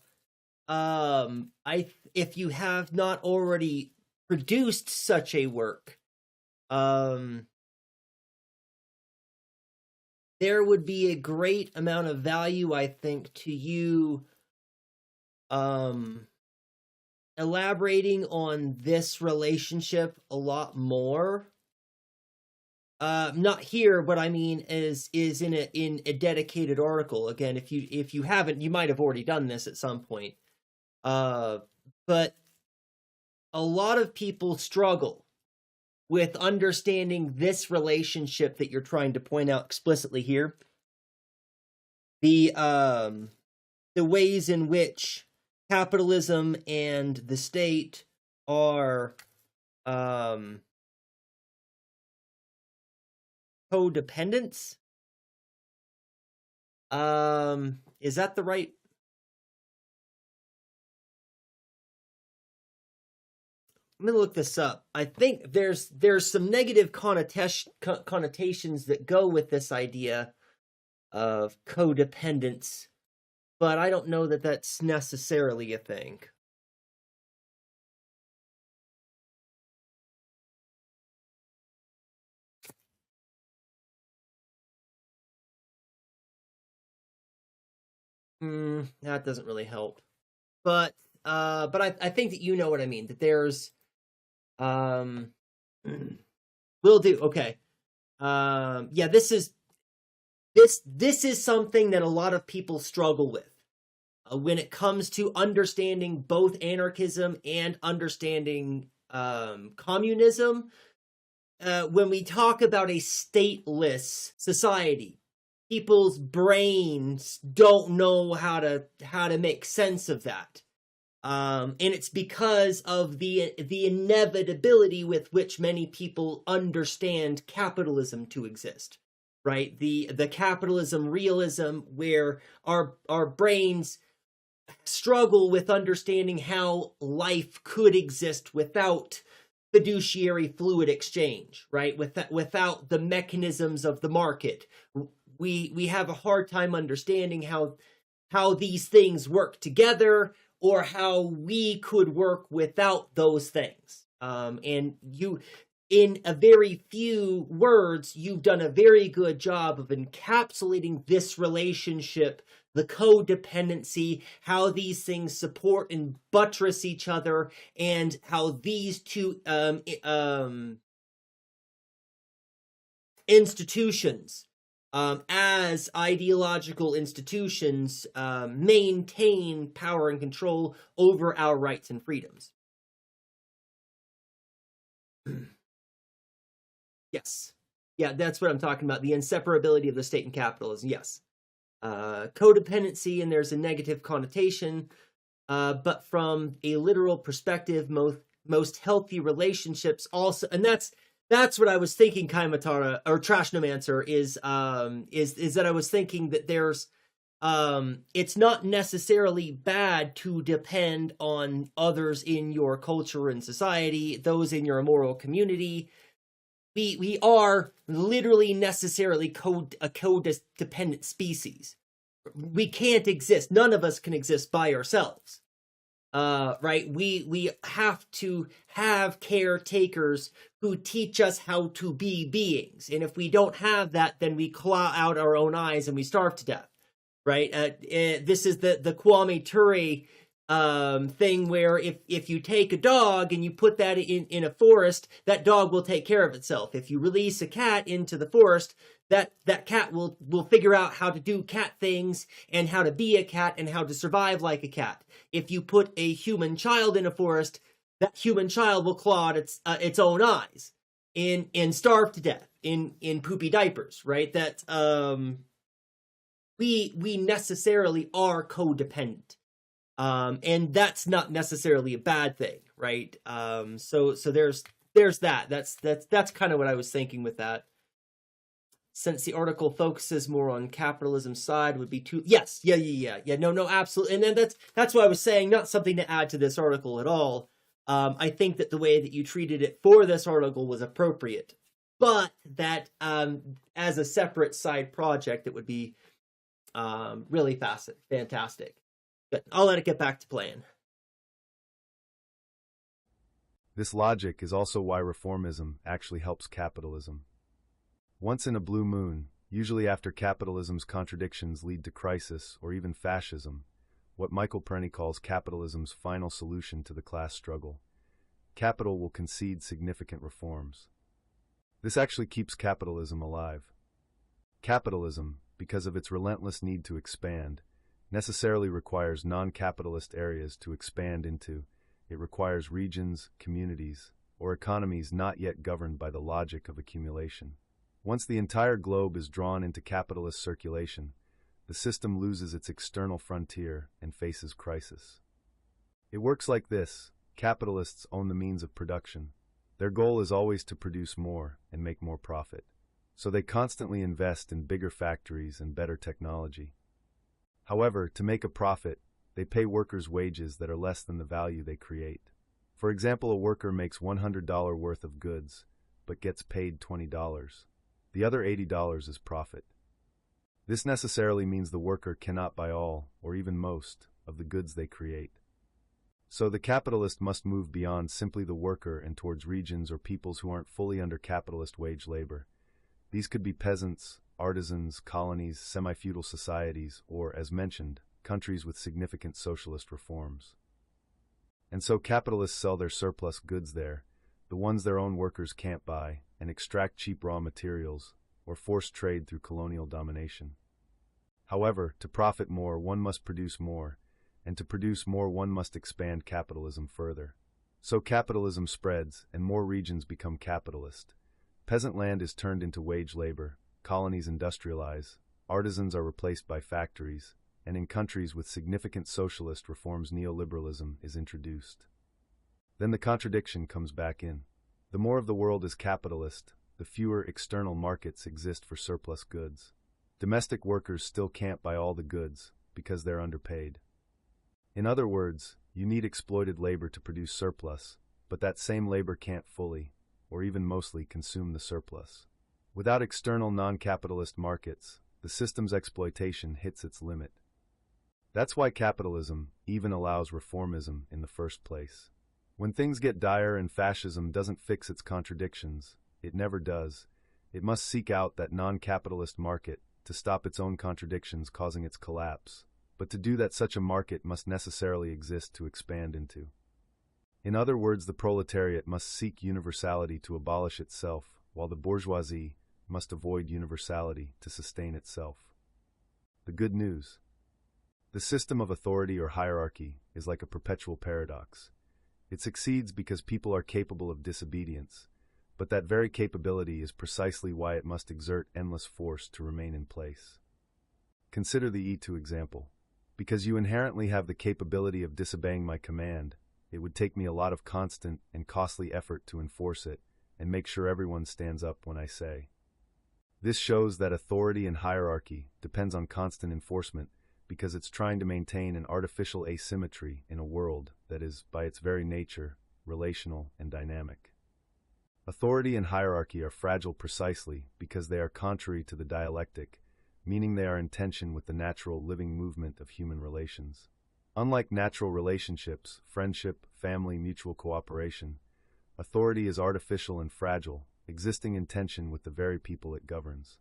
if you have not already produced such a work, there would be a great amount of value, I think, to you elaborating on this relationship a lot more. Not here, but I mean is in a dedicated article. Again, if you haven't, you might have already done this at some point. But a lot of people struggle with understanding this relationship that you're trying to point out explicitly here. The the ways in which capitalism and the state are codependents. Is that the right? I'm gonna look this up. I think there's some negative connotations that go with this idea of codependence, but I don't know that that's necessarily a thing. That doesn't really help. But I think that you know what I mean. That there's will do. Okay. Yeah, this is something that a lot of people struggle with when it comes to understanding both anarchism and understanding communism. When we talk about a stateless society, people's brains don't know how to make sense of that. And it's because of the inevitability with which many people understand capitalism to exist, right? The capitalism realism where our brains struggle with understanding how life could exist without fiduciary fluid exchange, right? Without the mechanisms of the market. We have a hard time understanding how these things work together, or how we could work without those things. And you, in a very few words, you've done a very good job of encapsulating this relationship, the codependency, how these things support and buttress each other, and how these two institutions, as ideological institutions, maintain power and control over our rights and freedoms. Yes. Yeah, that's what I'm talking about. The inseparability of the state and capitalism. Yes. Codependency, and there's a negative connotation, but from a literal perspective, most healthy relationships also, and that's what I was thinking, Kaimatara, or Trashnomancer, is that I was thinking that there's, it's not necessarily bad to depend on others in your culture and society, those in your immoral community. We are literally necessarily a codependent species. We can't exist. None of us can exist by ourselves. Right? We have to have caretakers who teach us how to be beings. And if we don't have that, then we claw out our own eyes and we starve to death. Right? This is the Kwame Ture thing where if you take a dog and you put that in a forest, that dog will take care of itself. If you release a cat into the forest, that cat will figure out how to do cat things and how to be a cat and how to survive like a cat. If you put a human child in a forest, that human child will claw at its own eyes and starve to death in poopy diapers, right? That we necessarily are codependent. And that's not necessarily a bad thing, right? So there's that. That's kind of what I was thinking with that. Since the article focuses more on capitalism's side, would be too. Yes, yeah. No, absolutely. And then that's what I was saying. Not something to add to this article at all. I think that the way that you treated it for this article was appropriate, but that as a separate side project, it would be really fantastic. But I'll let it get back to playing. This logic is also why reformism actually helps capitalism. Once in a blue moon, usually after capitalism's contradictions lead to crisis or even fascism, what Michael Prenny calls capitalism's final solution to the class struggle, capital will concede significant reforms. This actually keeps capitalism alive. Capitalism, because of its relentless need to expand, necessarily requires non-capitalist areas to expand into. It requires regions, communities, or economies not yet governed by the logic of accumulation. Once the entire globe is drawn into capitalist circulation, the system loses its external frontier and faces crisis. It works like this. Capitalists own the means of production. Their goal is always to produce more and make more profit. So they constantly invest in bigger factories and better technology. However, to make a profit, they pay workers wages that are less than the value they create. For example, a worker makes $100 worth of goods, but gets paid $20. The other $80 is profit. This necessarily means the worker cannot buy all, or even most, of the goods they create. So the capitalist must move beyond simply the worker and towards regions or peoples who aren't fully under capitalist wage labor. These could be peasants, artisans, colonies, semi-feudal societies, or, as mentioned, countries with significant socialist reforms. And so capitalists sell their surplus goods there, the ones their own workers can't buy, and extract cheap raw materials, or force trade through colonial domination. However, to profit more, one must produce more, and to produce more, one must expand capitalism further. So capitalism spreads, and more regions become capitalist. Peasant land is turned into wage labor, colonies industrialize, artisans are replaced by factories, and in countries with significant socialist reforms, neoliberalism is introduced. Then the contradiction comes back in. The more of the world is capitalist, the fewer external markets exist for surplus goods. Domestic workers still can't buy all the goods because they're underpaid. In other words, you need exploited labor to produce surplus, but that same labor can't fully, or even mostly, consume the surplus. Without external non-capitalist markets, the system's exploitation hits its limit. That's why capitalism even allows reformism in the first place. When things get dire and fascism doesn't fix its contradictions, it never does, it must seek out that non-capitalist market to stop its own contradictions causing its collapse. But to do that, such a market must necessarily exist to expand into. In other words, the proletariat must seek universality to abolish itself, while the bourgeoisie must avoid universality to sustain itself. The good news. The system of authority or hierarchy is like a perpetual paradox. It succeeds because people are capable of disobedience, but that very capability is precisely why it must exert endless force to remain in place. Consider the E2 example. Because you inherently have the capability of disobeying my command, it would take me a lot of constant and costly effort to enforce it and make sure everyone stands up when I say. This shows that authority and hierarchy depends on constant enforcement because it's trying to maintain an artificial asymmetry in a world that is, by its very nature, relational and dynamic. Authority and hierarchy are fragile precisely because they are contrary to the dialectic, meaning they are in tension with the natural living movement of human relations. Unlike natural relationships, friendship, family, mutual cooperation, authority is artificial and fragile, existing in tension with the very people it governs.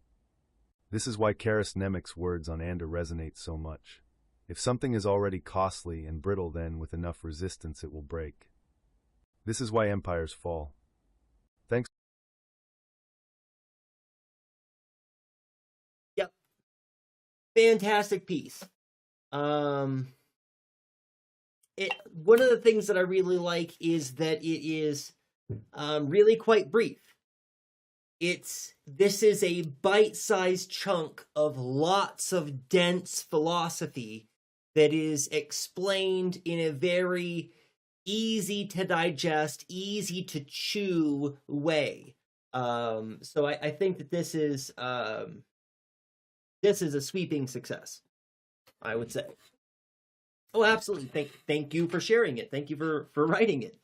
This is why Karis Nemec's words on Ander resonate so much. If something is already costly and brittle, then with enough resistance it will break. This is why empires fall. Thanks. Yep. Fantastic piece. One of the things that I really like is that it is really quite brief. This is a bite-sized chunk of lots of dense philosophy that is explained in a very easy to digest, easy to chew way. So I think that this is a sweeping success, I would say. Oh, absolutely. Thank you for sharing it. Thank you for writing it.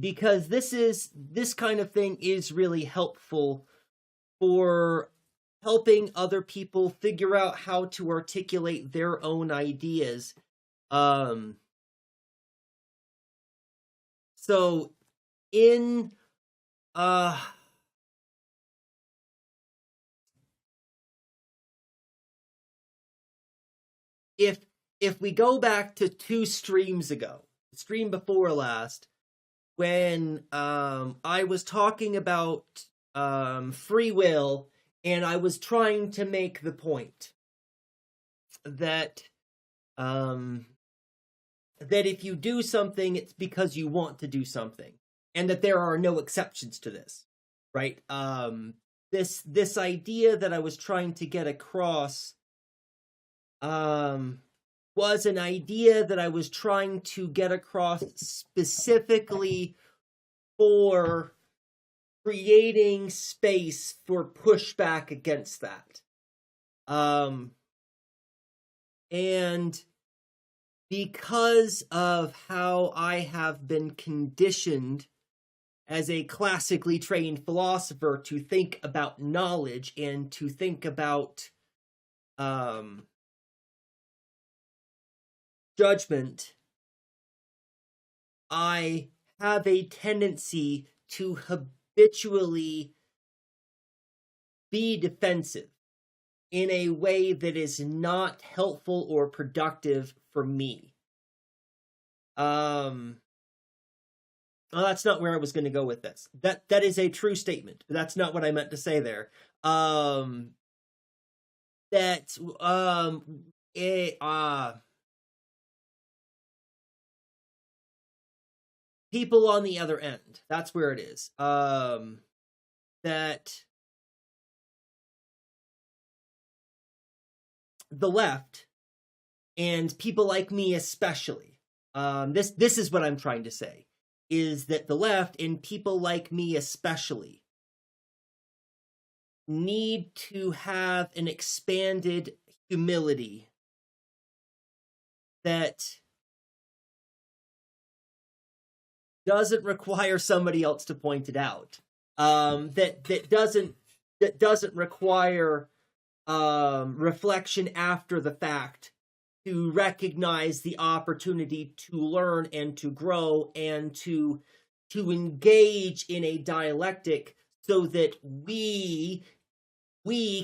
Because this kind of thing is really helpful for helping other people figure out how to articulate their own ideas. So in if we go back to 2 streams ago, the stream before last, when I was talking about free will, and I was trying to make the point that that if you do something, it's because you want to do something, and that there are no exceptions to this, right? This idea that I was trying to get across was an idea that I was trying to get across specifically for creating space for pushback against that. And because of how I have been conditioned as a classically trained philosopher to think about knowledge and to think about judgment, I have a tendency to habitually be defensive in a way that is not helpful or productive for me. Well, that's not where I was going to go with this. That is a true statement, but that's not what I meant to say there. People on the other end, that's where it is. That the left, and people like me especially, this is what I'm trying to say, is that the left and people like me especially need to have an expanded humility that doesn't require somebody else to point it out. That doesn't require reflection after the fact to recognize the opportunity to learn and to grow and to engage in a dialectic so that we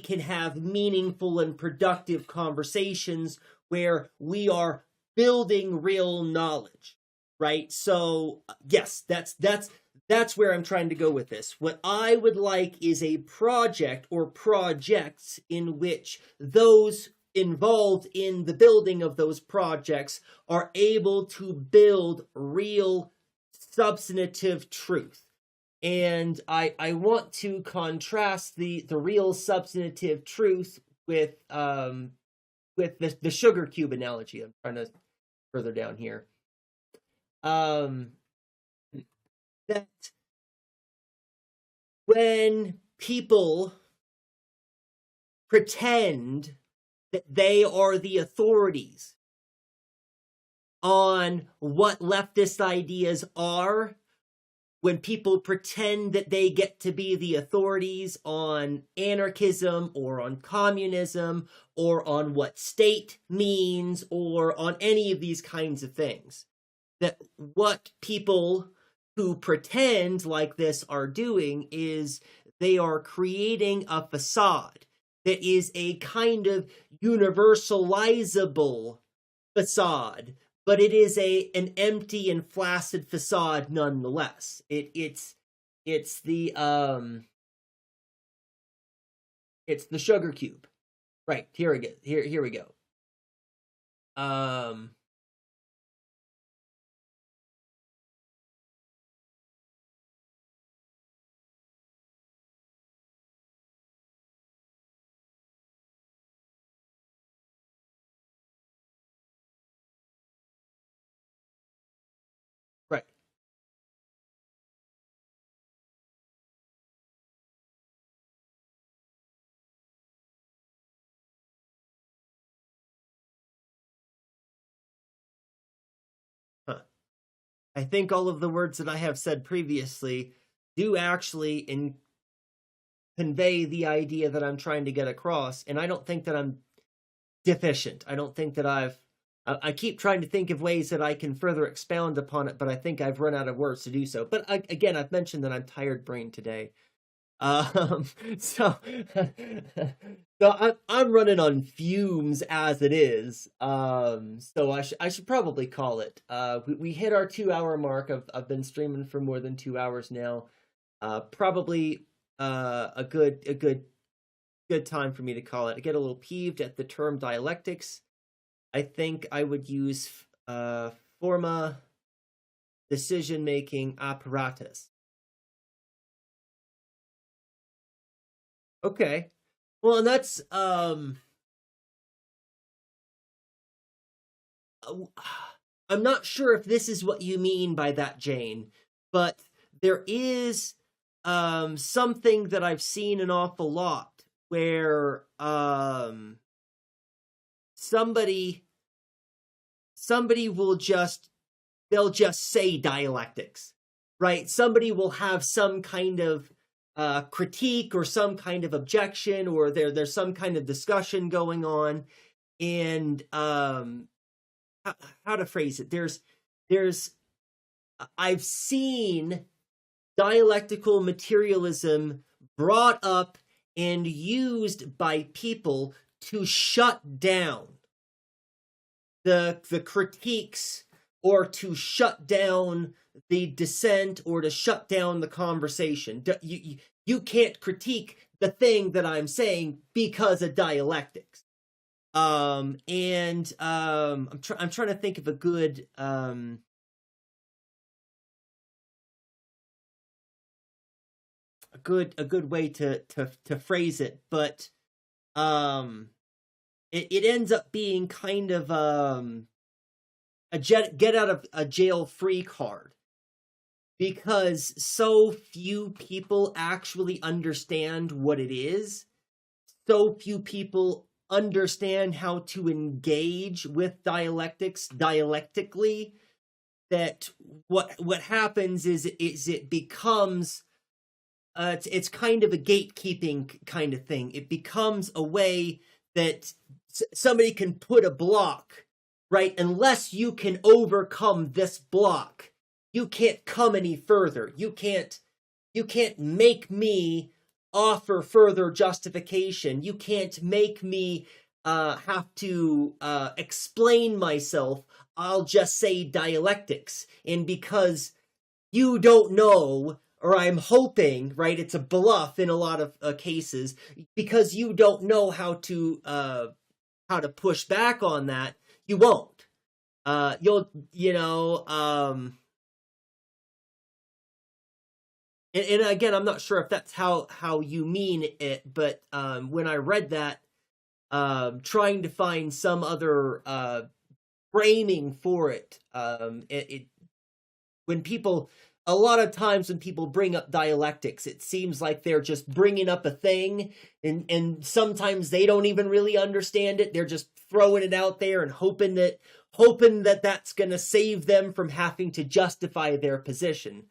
can have meaningful and productive conversations where we are building real knowledge, right? So yes, that's where I'm trying to go with this. What I would like is a project or projects in which those involved in the building of those projects are able to build real substantive truth. And I want to contrast the real substantive truth with the sugar cube analogy. I'm trying to further down here. That when people pretend that they are the authorities on what leftist ideas are, when people pretend that they get to be the authorities on anarchism or on communism or on what state means or on any of these kinds of things, that what people who pretend like this are doing is they are creating a facade that is a kind of universalizable facade, but it is an empty and flaccid facade nonetheless. It's the sugar cube. Right, here we go. Here we go. Right. Huh. I think all of the words that I have said previously do actually convey the idea that I'm trying to get across, and I don't think that I'm deficient. I don't think that I keep trying to think of ways that I can further expound upon it, but I think I've run out of words to do so. But again, I've mentioned that I'm tired brain today. So I'm running on fumes as it is. So I should probably call it. We hit our 2-hour mark. I've been streaming for more than 2 hours now. Probably a good time for me to call it. I get a little peeved at the term dialectics. I think I would use forma decision-making apparatus. Okay. Well, and that's I'm not sure if this is what you mean by that, Jane, but there is something that I've seen an awful lot where somebody will they'll just say dialectics, right? Somebody will have some kind of critique or some kind of objection, or there's some kind of discussion going on, and how to phrase it? I've seen dialectical materialism brought up and used by people to shut down the critiques, or to shut down the dissent, or to shut down the conversation. You can't critique the thing that I'm saying because of dialectics. I'm trying to think of a good way to phrase it, but it ends up being kind of a get out of a jail free card, because so few people actually understand what it is. So few people understand how to engage with dialectics dialectically, that what happens is it becomes it's kind of a gatekeeping kind of thing. It becomes a way that somebody can put a block, right? Unless you can overcome this block, you can't come any further. You can't make me offer further justification. You can't make me have to explain myself. I'll just say dialectics. And because you don't know, or I'm hoping, right, it's a bluff in a lot of cases, because you don't know how to push back on that, you won't. And again, I'm not sure if that's how you mean it, but when I read that, trying to find some other framing for it, a lot of times when people bring up dialectics, it seems like they're just bringing up a thing, and sometimes they don't even really understand it. They're just throwing it out there and hoping that that's going to save them from having to justify their position.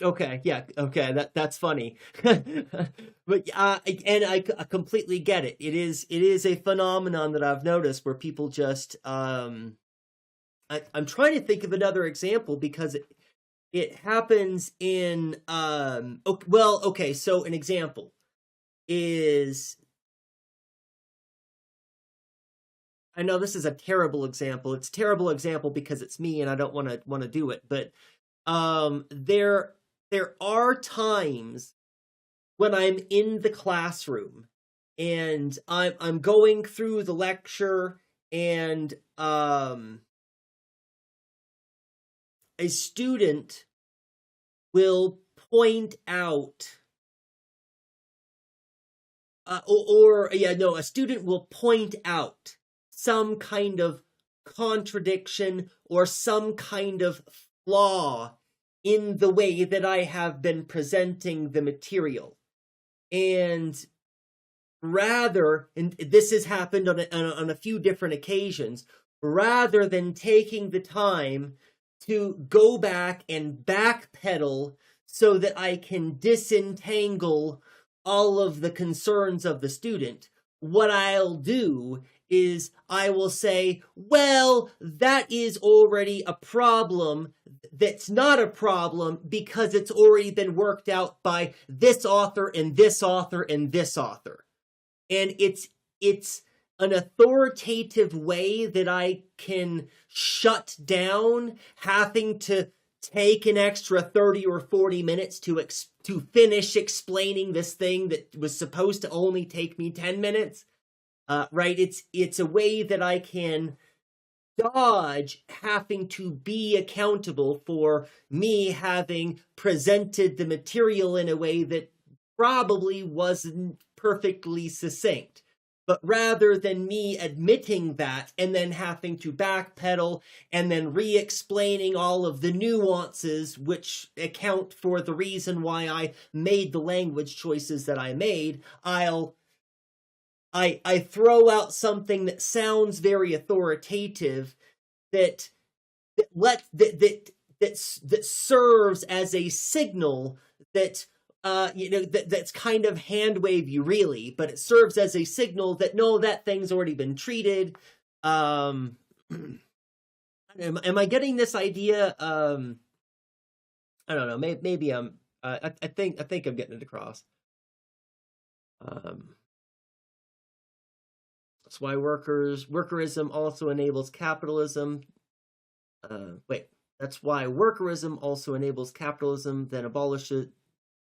Okay, yeah, okay, that's funny. But and I completely get it. It is a phenomenon that I've noticed where people just I'm trying to think of another example, because it happens in okay, so an example is, I know this is a terrible example. It's a terrible example because it's me and I don't want to do it, but there are times when I'm in the classroom and I'm going through the lecture, and a student will point out a student will point out some kind of contradiction or some kind of flaw in the way that I have been presenting the material. And this has happened on a few different occasions, rather than taking the time to go back and backpedal so that I can disentangle all of the concerns of the student, what I'll do is I will say, well, that is already a problem that's not a problem because it's already been worked out by this author and this author and this author. And it's an authoritative way that I can shut down having to take an extra 30 or 40 minutes to finish explaining this thing that was supposed to only take me 10 minutes. Right? It's a way that I can dodge having to be accountable for me having presented the material in a way that probably wasn't perfectly succinct. But rather than me admitting that and then having to backpedal and then re-explaining all of the nuances which account for the reason why I made the language choices that I made, I throw out something that sounds very authoritative that serves as a signal that that's kind of hand wavy, really, but it serves as a signal that no, that thing's already been treated. Am I getting this idea? I don't know. Maybe I'm. I think I'm getting it across. That's why workerism also enables capitalism. That's why workerism also enables capitalism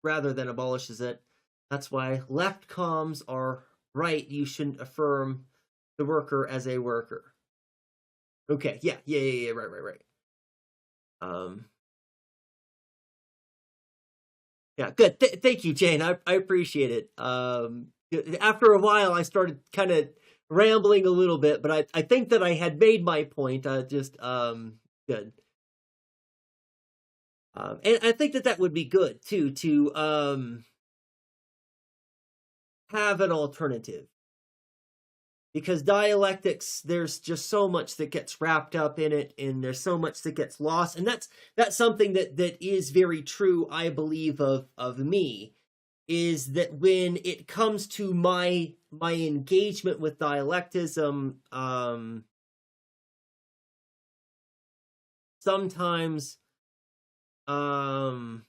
rather than abolishes it. That's why left comms are right. You shouldn't affirm the worker as a worker. Okay, yeah, right. Yeah, good. Thank you, Jane. I appreciate it. After a while, I started kind of rambling a little bit, but I think that I had made my point. Good. And I think that would be good too, to have an alternative, because dialectics, there's just so much that gets wrapped up in it, and there's so much that gets lost, and that's something that is very true, I believe, of me, is that when it comes to my engagement with dialectism, sometimes I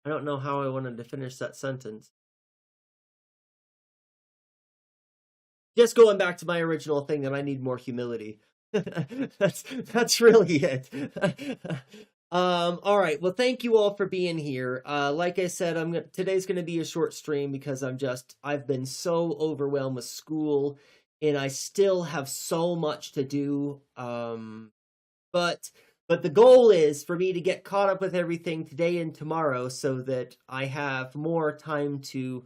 don't know how I wanted to finish that sentence. Just going back to my original thing that I need more humility. that's really it. All right. Well, thank you all for being here. Like I said, today's going to be a short stream because I've been so overwhelmed with school, and I still have so much to do. But the goal is for me to get caught up with everything today and tomorrow so that I have more time to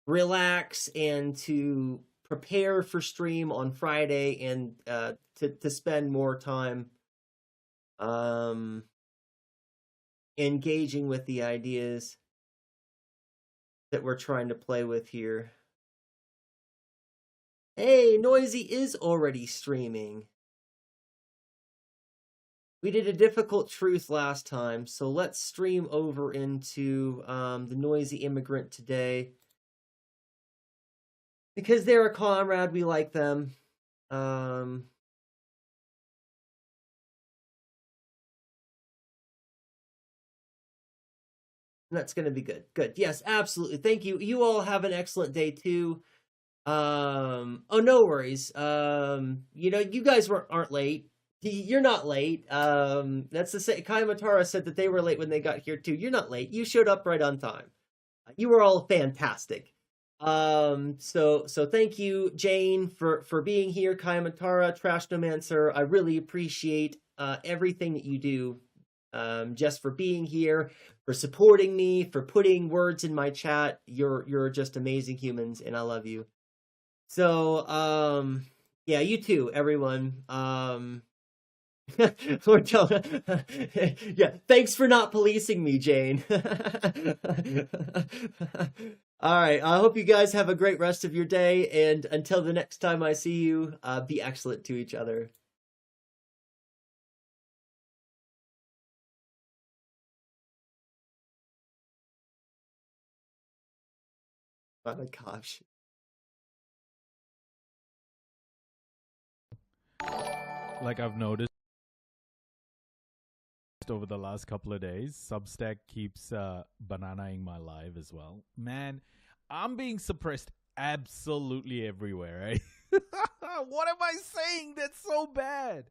relax and to prepare for stream on Friday, and to spend more time engaging with the ideas that we're trying to play with here. Hey, Noisy is already streaming. We did a difficult truth last time, so let's stream over into the Noisy Immigrant today. Because they're a comrade, we like them. That's going to be good. Good. Yes, absolutely. Thank you. You all have an excellent day too. Oh, no worries. You guys aren't late. You're not late. That's the same. Kai Matara said that they were late when they got here too. You're not late. You showed up right on time. You were all fantastic. So thank you, Jane, for being here. Kai Matara, Trashnomancer. I really appreciate everything that you do. Just for being here, for supporting me, for putting words in my chat. You're just amazing humans, and I love you. So, yeah, you too, everyone. Yeah, thanks for not policing me, Jane. All right, I hope you guys have a great rest of your day, and until the next time I see you, be excellent to each other. Oh my gosh. Like I've noticed over the last couple of days, Substack keeps bananaing my live as well. Man, I'm being suppressed absolutely everywhere, right? What am I saying that's so bad?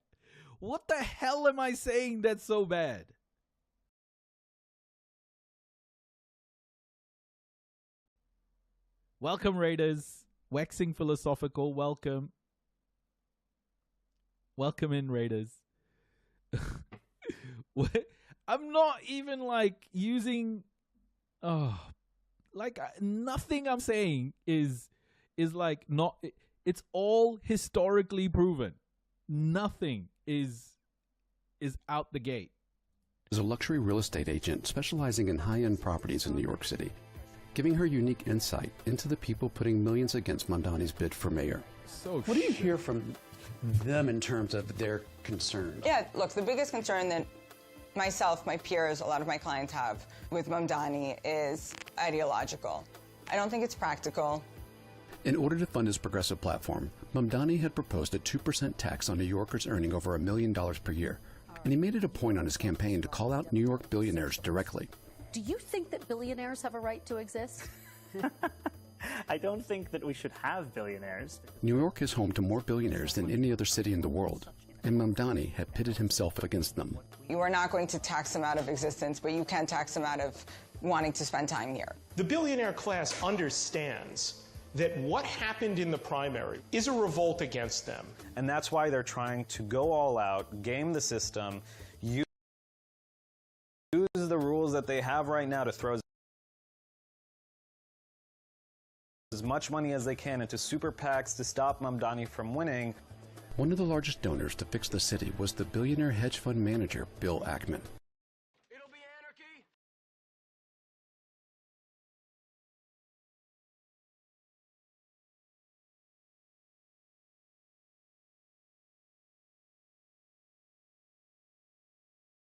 What the hell am I saying that's so bad? Welcome, Raiders. Waxing Philosophical, welcome. Welcome in, Raiders. I'm not even like using... Oh, Like nothing I'm saying is like not. It's all historically proven. Nothing is out the gate. Is a luxury real estate agent specializing in high-end properties in New York City, giving her unique insight into the people putting millions against Mamdani's bid for mayor. So what do you hear from them in terms of their concerns? Yeah, look, the biggest concern that myself, my peers, a lot of my clients have with Mamdani is ideological. I don't think it's practical. In order to fund his progressive platform, Mamdani had proposed a 2% tax on New Yorkers earning over $1 million per year, and he made it a point on his campaign to call out New York billionaires directly. Do you think that billionaires have a right to exist? I don't think that we should have billionaires. New York is home to more billionaires than any other city in the world, and Mamdani had pitted himself against them. You are not going to tax them out of existence, but you can tax them out of wanting to spend time here. The billionaire class understands that what happened in the primary is a revolt against them. And that's why they're trying to go all out, game the system, use the rules that they have right now to throw as much money as they can into super PACs to stop Mamdani from winning. One of the largest donors to fix the city was the billionaire hedge fund manager, Bill Ackman.